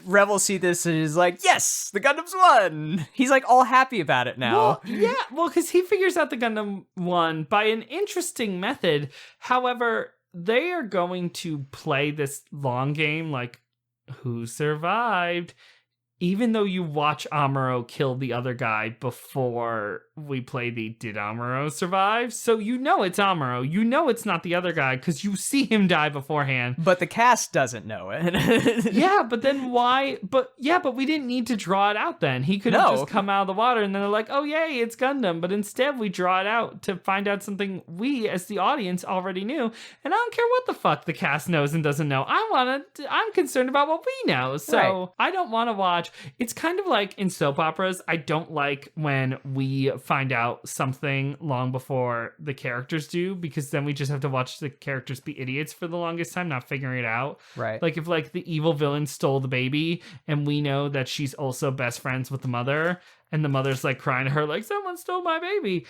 Speaker 1: Revel see this and is like, yes, the Gundam's won. He's like all happy about it now.
Speaker 2: Well, yeah, well, because he figures out the Gundam won by an interesting method. However, they are going to play this long game like, who survived? Even though you watch Amuro kill the other guy before we play the did Amuro survive? So you know it's Amuro. You know it's not the other guy because you see him die beforehand.
Speaker 1: But the cast doesn't know it.
Speaker 2: Yeah, but then why? But we didn't need to draw it out then. He could have just come out of the water and then they're like, oh, yay, it's Gundam. But instead we draw it out to find out something we as the audience already knew. And I don't care what the fuck the cast knows and doesn't know. I'm concerned about what we know. So right. I don't want to watch. It's kind of like in soap operas. I don't like when we find out something long before the characters do, because then we just have to watch the characters be idiots for the longest time, not figuring it out.
Speaker 1: Right.
Speaker 2: Like if like the evil villain stole the baby and we know that she's also best friends with the mother and the mother's like crying to her like, someone stole my baby.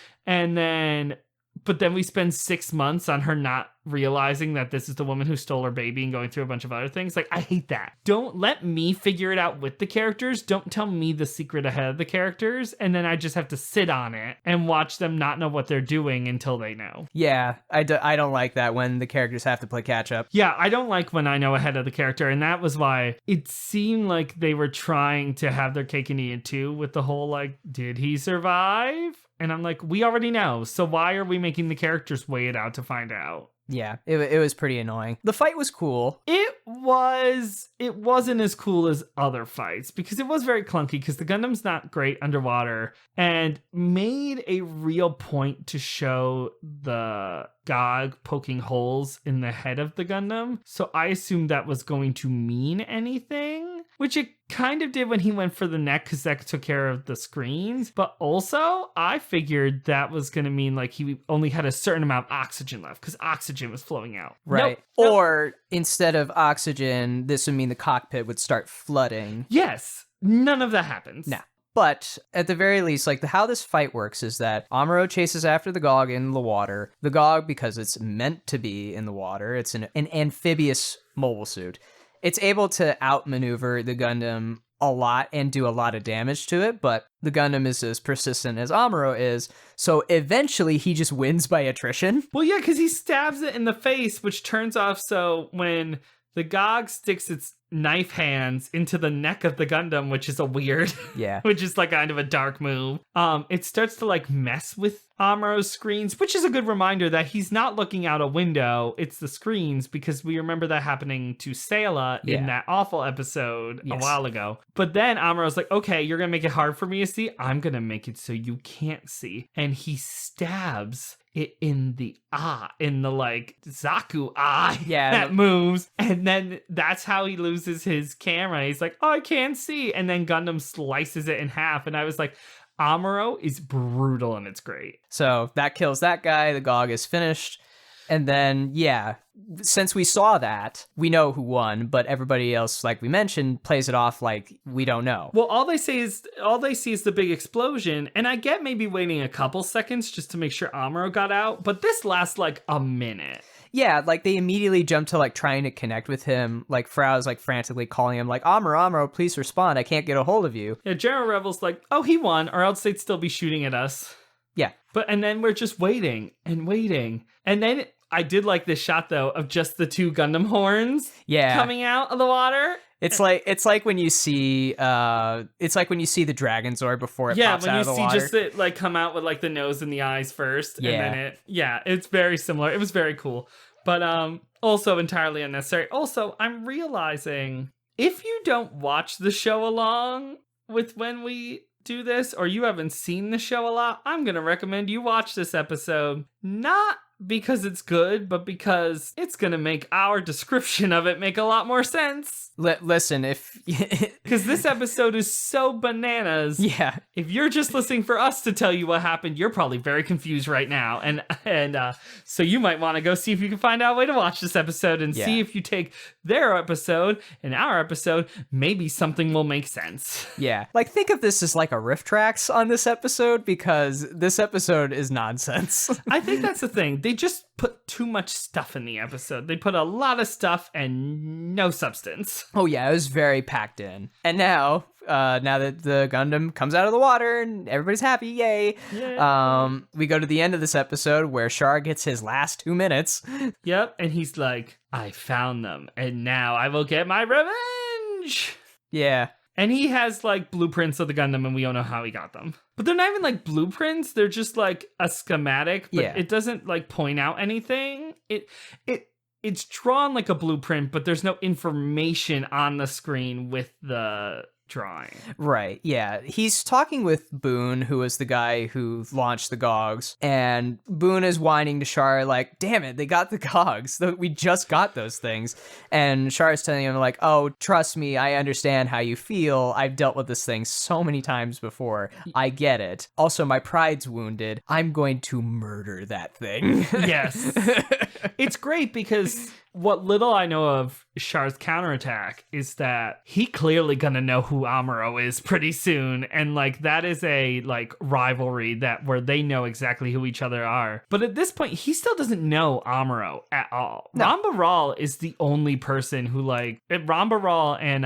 Speaker 2: But then we spend 6 months on her not realizing that this is the woman who stole her baby and going through a bunch of other things. Like, I hate that. Don't let me figure it out with the characters. Don't tell me the secret ahead of the characters. And then I just have to sit on it and watch them not know what they're doing until they know.
Speaker 1: Yeah, I don't like that when the characters have to play catch up.
Speaker 2: Yeah, I don't like when I know ahead of the character. And that was why it seemed like they were trying to have their cake and eat it too with the whole, like, did he survive? And I'm like, we already know. So why are we making the characters wait it out to find out?
Speaker 1: Yeah, it was pretty annoying. The fight was cool.
Speaker 2: It wasn't as cool as other fights because it was very clunky because the Gundam's not great underwater and made a real point to show the GOG poking holes in the head of the Gundam. So I assumed that was going to mean anything, which it kind of did when he went for the neck because that took care of the screens. But also, I figured that was going to mean like he only had a certain amount of oxygen left because oxygen was flowing out.
Speaker 1: Right. Nope. Or instead of oxygen, this would mean the cockpit would start flooding.
Speaker 2: Yes. None of that happens.
Speaker 1: No. But at the very least, like how this fight works is that Amuro chases after the GOG in the water. The GOG, because it's meant to be in the water, it's an amphibious mobile suit. It's able to outmaneuver the Gundam a lot and do a lot of damage to it, but the Gundam is as persistent as Amuro is, so eventually he just wins by attrition.
Speaker 2: Well, yeah, because he stabs it in the face, which turns off, so when the GOG sticks its knife hands into the neck of the Gundam, which is a weird,
Speaker 1: yeah,
Speaker 2: which is like kind of a dark move. It starts to like mess with Amuro's screens, which is a good reminder that he's not looking out a window. It's the screens, because we remember that happening to Sayla in that awful episode a while ago. But then Amuro's like, okay, you're going to make it hard for me to see. I'm going to make it so you can't see. And he stabs it in the like Zaku eye that moves. And then that's how he loses his camera. He's like, oh, I can't see. And then Gundam slices it in half. And I was like, Amuro is brutal and it's great.
Speaker 1: So that kills that guy. The GOG is finished. And then, yeah, since we saw that, we know who won, but everybody else, like we mentioned, plays it off like we don't know.
Speaker 2: Well, all they see is the big explosion, and I get maybe waiting a couple seconds just to make sure Amuro got out, but this lasts like a minute.
Speaker 1: Yeah, like they immediately jump to like trying to connect with him. Like Frau's like frantically calling him like, Amuro, please respond. I can't get a hold of you.
Speaker 2: Yeah, General Rebel's like, oh, he won, or else they'd still be shooting at us.
Speaker 1: Yeah.
Speaker 2: And then we're just waiting and waiting. And then I did like this shot though of just the two Gundam horns coming out of the water.
Speaker 1: It's like when you see the Dragon Zord before it pops out of the water. Yeah, when you see
Speaker 2: just it like come out with like the nose and the eyes first, and then it's very similar. It was very cool, but also entirely unnecessary. Also, I'm realizing if you don't watch the show along with when we do this, or you haven't seen the show a lot, I'm gonna recommend you watch this episode, not because it's good, but because it's gonna make our description of it make a lot more sense.
Speaker 1: Listen, if
Speaker 2: because this episode is so bananas.
Speaker 1: Yeah.
Speaker 2: If you're just listening for us to tell you what happened, you're probably very confused right now, and so you might want to go see if you can find out a way to watch this episode and see if you take their episode and our episode, maybe something will make sense.
Speaker 1: Yeah, like think of this as like a riff tracks on this episode, because this episode is nonsense.
Speaker 2: I think that's the thing. They just put too much stuff in the episode. They put a lot of stuff and no substance.
Speaker 1: Oh yeah, it was very packed in. And now that the Gundam comes out of the water and everybody's happy, yay. We go to the end of this episode where Char gets his last 2 minutes.
Speaker 2: Yep, and he's like, I found them, and now I will get my revenge.
Speaker 1: Yeah.
Speaker 2: And he has like blueprints of the Gundam, and we don't know how he got them. But they're not even like blueprints. They're just like a schematic, but it doesn't like point out anything. It's drawn like a blueprint, but there's no information on the screen with the drawing.
Speaker 1: Right, yeah. He's talking with Boone, who was the guy who launched the GOGs, and Boone is whining to Char like, damn it, they got the GOGs. We just got those things. And Char is telling him like, oh, trust me, I understand how you feel. I've dealt with this thing so many times before. I get it. Also, my pride's wounded. I'm going to murder that thing.
Speaker 2: Yes. It's great because what little I know of Char's counterattack is that he clearly gonna know who Amuro is pretty soon, and like that is a like rivalry that where they know exactly who each other are. But at this point, he still doesn't know Amuro at all. No. Ramba Ral is the only person who like Ramba Ral and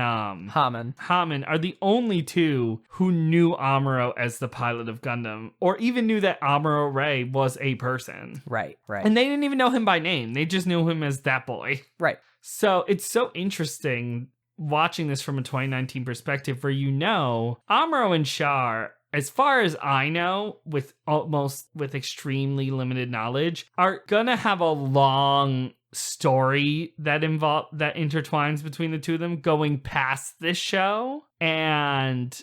Speaker 2: Haman are the only two who knew Amuro as the pilot of Gundam, or even knew that Amuro Ray was a person.
Speaker 1: Right.
Speaker 2: And they didn't even know him by name. They just knew him as that boy.
Speaker 1: Right.
Speaker 2: So it's so interesting watching this from a 2019 perspective where Amuro and Char, as far as I know, with extremely limited knowledge, are gonna have a long story that intertwines between the two of them going past this show. And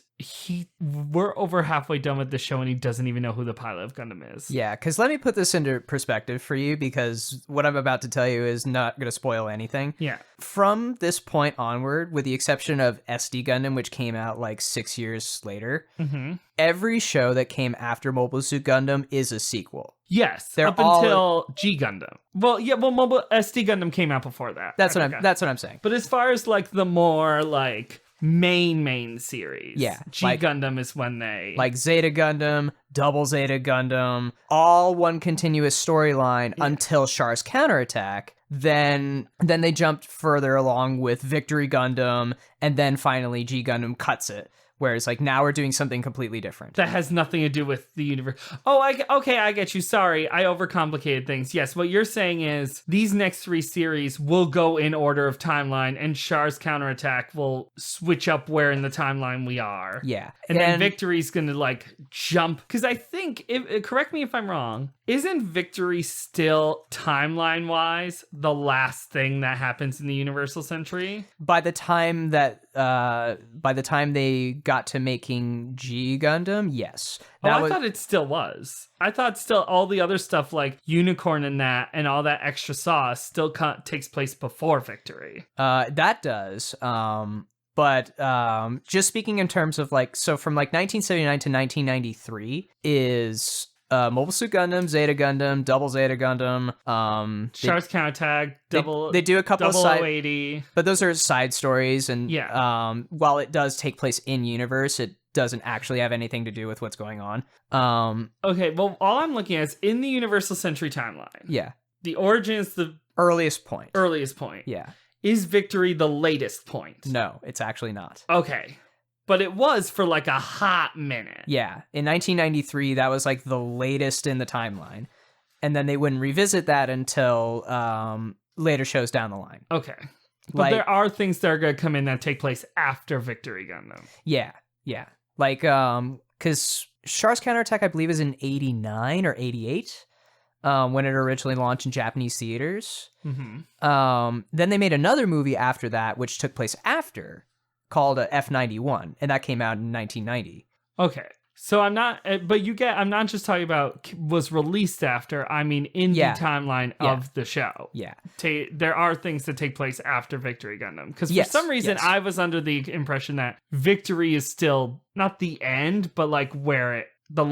Speaker 2: we're over halfway done with the show and he doesn't even know who the pilot of Gundam is.
Speaker 1: Yeah, because let me put this into perspective for you, because what I'm about to tell you is not going to spoil anything.
Speaker 2: Yeah.
Speaker 1: From this point onward, with the exception of SD Gundam, which came out like 6 years later, every show that came after Mobile Suit Gundam is a sequel.
Speaker 2: Yes, until G Gundam. Well, yeah, Mobile SD Gundam came out before that.
Speaker 1: That's what I'm saying.
Speaker 2: But as far as like the more like main series, G Gundam is when they
Speaker 1: like Zeta Gundam, Double Zeta Gundam, all one continuous storyline until Char's counterattack. Then they jumped further along with Victory Gundam, and then finally G Gundam cuts it. Whereas, like, now we're doing something completely different.
Speaker 2: That has nothing to do with the universe. Oh, I get you. Sorry, I overcomplicated things. Yes, what you're saying is these next 3 series will go in order of timeline, and Char's counterattack will switch up where in the timeline we are.
Speaker 1: Yeah.
Speaker 2: And then Victory's going to, like, jump. Because I think, correct me if I'm wrong, isn't Victory still, timeline-wise, the last thing that happens in the Universal Century?
Speaker 1: By the time they got to making G Gundam, yes.
Speaker 2: I thought it still was. I thought still all the other stuff like Unicorn and that and all that extra sauce still takes place before Victory.
Speaker 1: That does. But just speaking in terms of like, so from like 1979 to 1993 is Mobile Suit Gundam, Zeta Gundam, Double Zeta Gundam.
Speaker 2: Char's Counterattack,
Speaker 1: They do a couple of side,
Speaker 2: 0080.
Speaker 1: but those are side stories. And
Speaker 2: Yeah.
Speaker 1: while it does take place in universe, it doesn't actually have anything to do with what's going on.
Speaker 2: Okay, well, all I'm looking at is in the Universal Century timeline.
Speaker 1: Yeah.
Speaker 2: The origin is the
Speaker 1: Earliest point.
Speaker 2: earliest point.
Speaker 1: Yeah.
Speaker 2: Is Victory the latest point?
Speaker 1: No, it's actually not.
Speaker 2: Okay. But it was for like a hot minute.
Speaker 1: Yeah. In 1993, that was like the latest in the timeline. And then they wouldn't revisit that until later shows down the line.
Speaker 2: Okay. But
Speaker 1: Like-
Speaker 2: there are things that are going to come in that take place after Victory Gundam.
Speaker 1: Yeah. Yeah. Like, because Char's Counterattack, I believe, is in 89 or 88 when it originally launched in Japanese theaters.
Speaker 2: Mm-hmm.
Speaker 1: Then they made another movie after that, which took place after, called F91, and that came out in 1990.
Speaker 2: Okay. So I'm not, but I'm not just talking about was released after, I mean in
Speaker 1: Yeah.
Speaker 2: the timeline
Speaker 1: Yeah.
Speaker 2: of the show.
Speaker 1: Yeah.
Speaker 2: There are things that take place after Victory Gundam. Because for
Speaker 1: Yes,
Speaker 2: some reason,
Speaker 1: yes.
Speaker 2: I was under the impression that Victory is still not the end, but like where the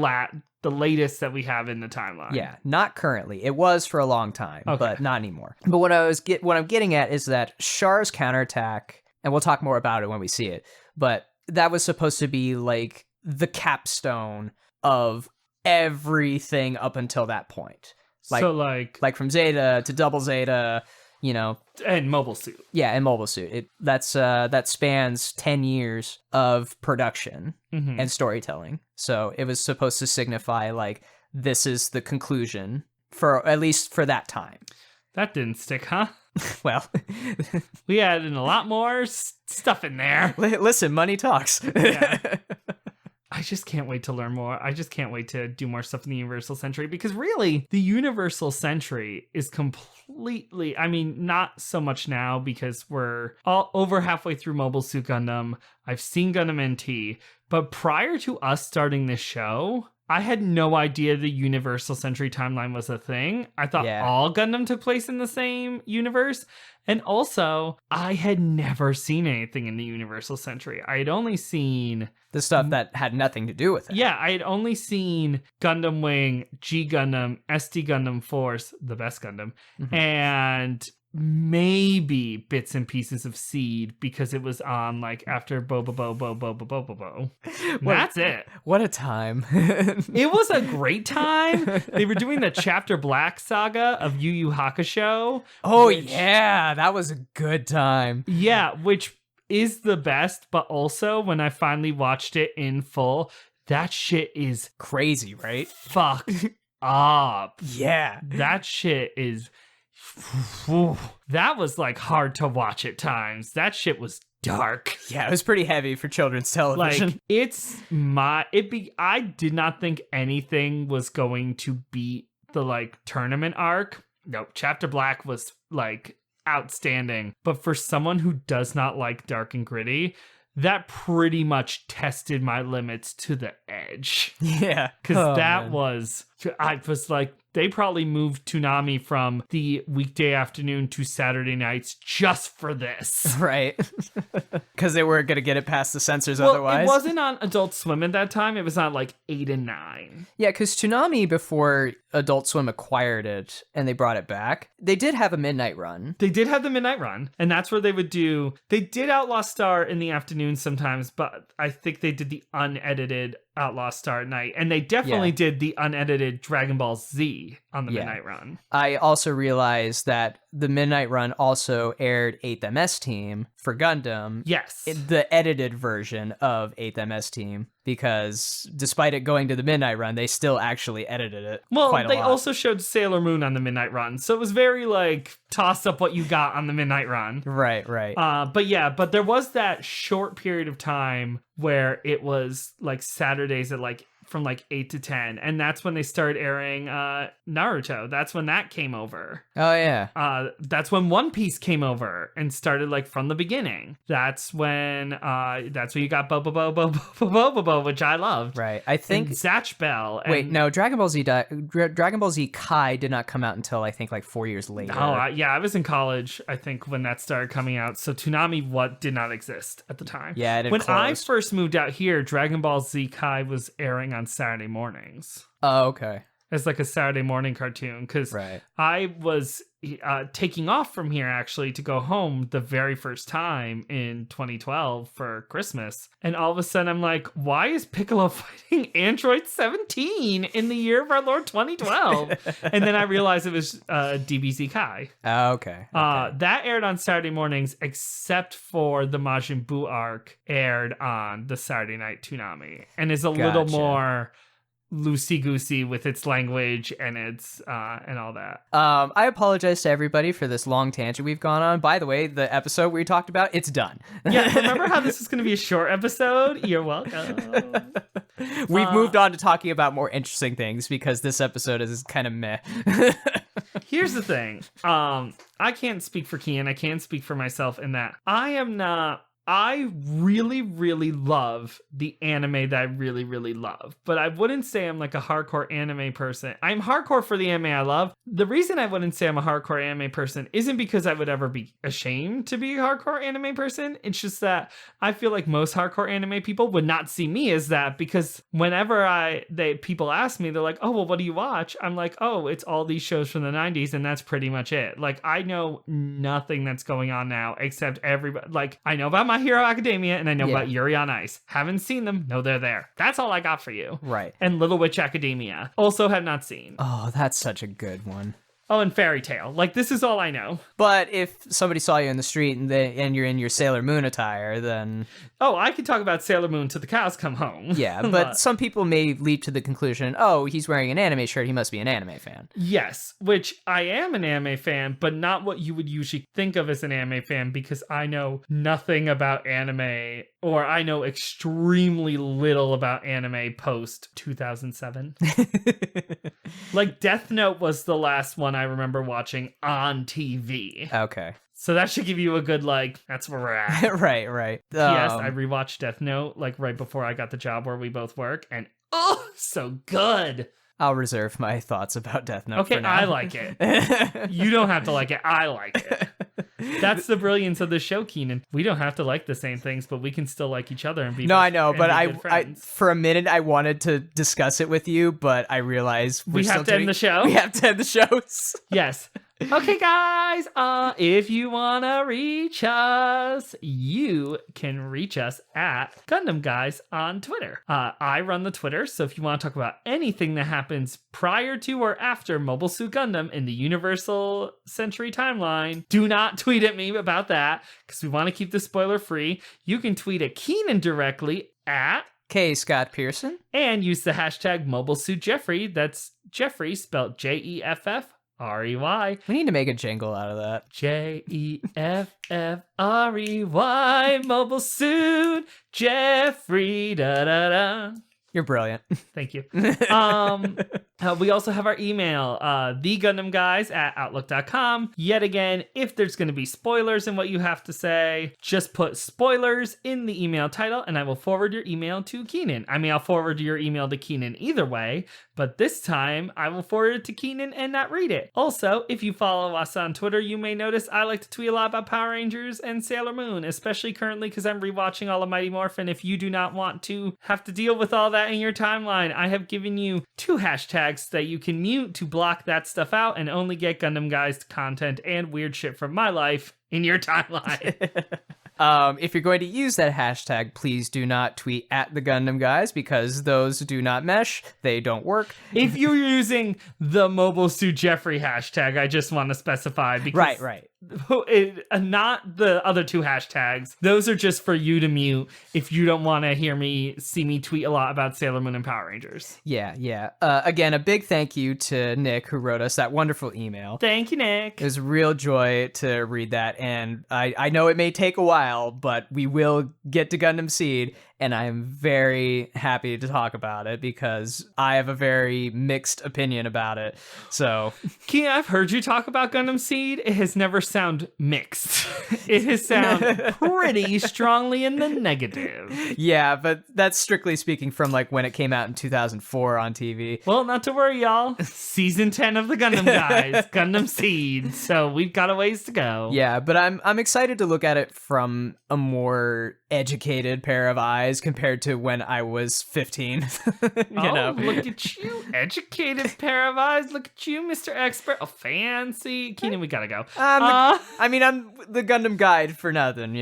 Speaker 2: latest that we have in the timeline.
Speaker 1: Yeah, not currently. It was for a long time,
Speaker 2: Okay.
Speaker 1: but not anymore. But what I'm getting at is that Char's Counterattack, and we'll talk more about it when we see it, but that was supposed to be like the capstone of everything up until that point.
Speaker 2: So like
Speaker 1: Like from Zeta to Double Zeta, you know,
Speaker 2: and Mobile Suit.
Speaker 1: yeah, and Mobile Suit. That spans 10 years of production
Speaker 2: Mhm.
Speaker 1: and storytelling. So it was supposed to signify like this is the conclusion for at least for that time.
Speaker 2: That didn't stick, huh?
Speaker 1: Well,
Speaker 2: We added a lot more stuff in there.
Speaker 1: listen, money talks.
Speaker 2: Yeah. I just can't wait to learn more. I just can't wait to do more stuff in the Universal Century because really, the Universal Century is completely, I mean, not so much now because we're all over halfway through Mobile Suit Gundam. I've seen Gundam NT, but prior to us starting this show, I had no idea the Universal Century timeline was a thing. I thought
Speaker 1: Yeah.
Speaker 2: all Gundam took place in the same universe. And also, I had never seen anything in the Universal Century. I had only seen
Speaker 1: The stuff that had nothing to do with it.
Speaker 2: yeah, I had only seen Gundam Wing, G Gundam, SD Gundam Force, the best Gundam,
Speaker 1: Mhm.
Speaker 2: and maybe bits and pieces of Seed because it was on like after Bo Bo Bo Bo Bo Bo Bo Bo Bo. That's it.
Speaker 1: What a time.
Speaker 2: It was a great time. They were doing the Chapter Black saga of Yu Yu Hakusho.
Speaker 1: Oh,
Speaker 2: which-
Speaker 1: yeah, that was a good time.
Speaker 2: Yeah, which is the best, but also when I finally watched it in full, that shit is
Speaker 1: Crazy, right?
Speaker 2: fucked up.
Speaker 1: Yeah.
Speaker 2: That shit is. That was like hard to watch at times. That shit was dark.
Speaker 1: Yeah, it was pretty heavy for children's television.
Speaker 2: Like I did not think anything was going to beat the like tournament arc. No, Chapter Black was like outstanding. But for someone who does not like dark and gritty, that pretty much tested my limits to the edge.
Speaker 1: Yeah.
Speaker 2: Because
Speaker 1: Oh,
Speaker 2: that
Speaker 1: man.
Speaker 2: I was like, they probably moved Toonami from the weekday afternoon to Saturday nights just for this.
Speaker 1: Right. Because they weren't going to get it past the censors
Speaker 2: Well,
Speaker 1: otherwise.
Speaker 2: it wasn't on Adult Swim at that time. It was on like 8 and 9.
Speaker 1: Yeah, because Toonami, before Adult Swim acquired it and they brought it back, they did have a midnight run.
Speaker 2: They did have the midnight run, and that's where they did Outlaw Star in the afternoon sometimes, but I think they did the unedited Outlaw Star at night, and they definitely did the unedited Dragon Ball Z on the
Speaker 1: Yeah.
Speaker 2: midnight run.
Speaker 1: I also realized that the midnight run also aired 8th MS Team for Gundam.
Speaker 2: Yes.
Speaker 1: The edited version of 8th MS Team, because despite it going to the midnight run, they still actually edited it
Speaker 2: Well,
Speaker 1: quite a
Speaker 2: they
Speaker 1: lot.
Speaker 2: also showed Sailor Moon on the midnight run, so it was very like toss up what you got on the midnight run.
Speaker 1: Right, right.
Speaker 2: But there was that short period of time where it was like Saturdays at like from like 8 to 10, and that's when they started airing Naruto. That's when that came over.
Speaker 1: Oh, yeah.
Speaker 2: That's when One Piece came over and started like from the beginning. That's when you got Bo Bo Bo Bo Bo Bo Bo Bo, which I loved.
Speaker 1: Right. I think...
Speaker 2: And Zatch Bell. And,
Speaker 1: Wait, no, Dragon Ball Z Kai did not come out until I think like 4 years later.
Speaker 2: Oh, I was in college, I think, when that started coming out. So Toonami did not exist at the time.
Speaker 1: Yeah, it had
Speaker 2: When I
Speaker 1: closed.
Speaker 2: first moved out here, Dragon Ball Z Kai was airing on Saturday mornings.
Speaker 1: Oh, okay.
Speaker 2: as like a Saturday morning cartoon, because
Speaker 1: Right.
Speaker 2: I was taking off from here actually to go home the very first time in 2012 for Christmas. And all of a sudden I'm like, why is Piccolo fighting Android 17 in the year of our Lord 2012? And then I realized it was DBZ Kai.
Speaker 1: Okay.
Speaker 2: That aired on Saturday mornings, except for the Majin Buu arc aired on the Saturday night Toonami, and is a little more loosey-goosey with its language and its and all that.
Speaker 1: I apologize to everybody for this long tangent we've gone on. By the way, the episode we talked about, it's done.
Speaker 2: Yeah, remember how this is going to be a short episode? You're welcome.
Speaker 1: We've moved on to talking about more interesting things because this episode is kind of meh.
Speaker 2: Here's the thing. I can't speak for Kian. I can't speak for myself in that I really, really love the anime that I really, really love. But I wouldn't say I'm like a hardcore anime person. I'm hardcore for the anime I love. The reason I wouldn't say I'm a hardcore anime person isn't because I would ever be ashamed to be a hardcore anime person. It's just that I feel like most hardcore anime people would not see me as that, because whenever people ask me, they're like, oh, well, what do you watch? I'm like, oh, it's all these shows from the 90s and that's pretty much it. Like, I know nothing that's going on now except everybody. Like, I know about My Hero Academia and I know about Yuri on Ice. Haven't seen them. No, they're there. That's all I got for you.
Speaker 1: Right.
Speaker 2: And Little Witch Academia. Also have not seen.
Speaker 1: Oh, that's such a good one.
Speaker 2: Oh, and Fairy Tail. Like, this is all I know.
Speaker 1: But if somebody saw you in the street and you're in your Sailor Moon attire, then...
Speaker 2: Oh, I could talk about Sailor Moon till the cows come home.
Speaker 1: Yeah, but some people may leap to the conclusion, oh, he's wearing an anime shirt, he must be an anime fan.
Speaker 2: Yes, which I am an anime fan, but not what you would usually think of as an anime fan, because I know nothing about anime, or I know extremely little about anime post 2007. Like, Death Note was the last one I remember watching on TV.
Speaker 1: Okay.
Speaker 2: So that should give you a good, like, that's where we're at.
Speaker 1: Right.
Speaker 2: P.S. I rewatched Death Note, like, right before I got the job where we both work, and oh, so good.
Speaker 1: I'll reserve my thoughts about Death Note
Speaker 2: Okay,
Speaker 1: for now.
Speaker 2: I like it. You don't have to like it. I like it. That's the brilliance of the show, Keenan. We don't have to like the same things, but we can still like each other and be.
Speaker 1: No, I know, but
Speaker 2: I
Speaker 1: for a minute I wanted to discuss it with you, but I realized
Speaker 2: we have to end the show.
Speaker 1: We have to end the shows.
Speaker 2: Yes. Okay, guys. If you wanna reach us, you can reach us at Gundam Guys on Twitter. I run the Twitter, so if you want to talk about anything that happens prior to or after Mobile Suit Gundam in the Universal Century timeline, do not tweet at me about that, because we want to keep this spoiler free. You can tweet at Keenan directly at
Speaker 1: K. Scott Pearson,
Speaker 2: and use the hashtag Mobile Suit Jeffrey. That's Jeffrey spelled JEFFREY.
Speaker 1: We need to make a jingle out of that.
Speaker 2: JEFFREY, Mobile Suit Jeffrey. Da da da.
Speaker 1: You're brilliant.
Speaker 2: Thank you. We also have our email, thegundamguys@outlook.com. Yet again, if there's going to be spoilers in what you have to say, just put spoilers in the email title and I will forward your email to Keenan. I mean, I'll forward your email to Keenan either way, but this time I will forward it to Keenan and not read it. Also, if you follow us on Twitter, you may notice I like to tweet a lot about Power Rangers and Sailor Moon, especially currently because I'm rewatching all of Mighty Morphin. If you do not want to have to deal with all that in your timeline, I have given you 2 hashtags that you can mute to block that stuff out and only get Gundam Guys content and weird shit from my life in your timeline.
Speaker 1: If you're going to use that hashtag, please do not tweet at the Gundam Guys, because those do not mesh. They don't work.
Speaker 2: If you're using the Mobile Suit Jeffrey hashtag, I just want to specify, because
Speaker 1: Right.
Speaker 2: Not the other 2 hashtags. Those are just for you to mute if you don't want to see me tweet a lot about Sailor Moon and Power Rangers.
Speaker 1: Yeah. Again, a big thank you to Nick, who wrote us that wonderful email.
Speaker 2: Thank you, Nick.
Speaker 1: It was a real joy to read that, and I know it may take a while, but we will get to Gundam Seed, and I'm very happy to talk about it because I have a very mixed opinion about it. So,
Speaker 2: Keenan, I've heard you talk about Gundam Seed. It has never sound mixed. It has sound pretty strongly in the negative.
Speaker 1: Yeah, but that's strictly speaking from like when it came out in 2004 on TV.
Speaker 2: Well, not to worry, y'all. Season 10 of the Gundam Guys, Gundam Seed. So we've got a ways to go.
Speaker 1: Yeah, but I'm excited to look at it from a more educated pair of eyes compared to when I was 15.
Speaker 2: Look at you, educated pair of eyes. Look at you, Mr. Expert. Oh, fancy. Keenan, we gotta go.
Speaker 1: I'm the Gundam guide for nothing,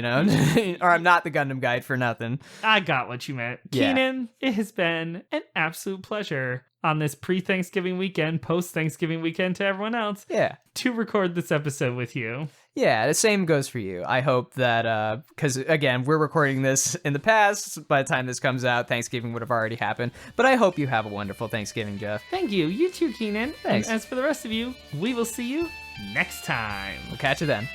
Speaker 1: or I'm not the Gundam guide for nothing.
Speaker 2: I got what you meant.
Speaker 1: Yeah.
Speaker 2: Keenan, it has been an absolute pleasure on this pre-Thanksgiving weekend, post-Thanksgiving weekend to everyone else.
Speaker 1: Yeah.
Speaker 2: To record this episode with you.
Speaker 1: Yeah, the same goes for you. I hope that, because again, we're recording this in the past. By the time this comes out, Thanksgiving would have already happened. But I hope you have a wonderful Thanksgiving, Jeff.
Speaker 2: Thank you. You too, Keenan.
Speaker 1: Thanks.
Speaker 2: And as for the rest of you, we will see you next time.
Speaker 1: We'll catch you then.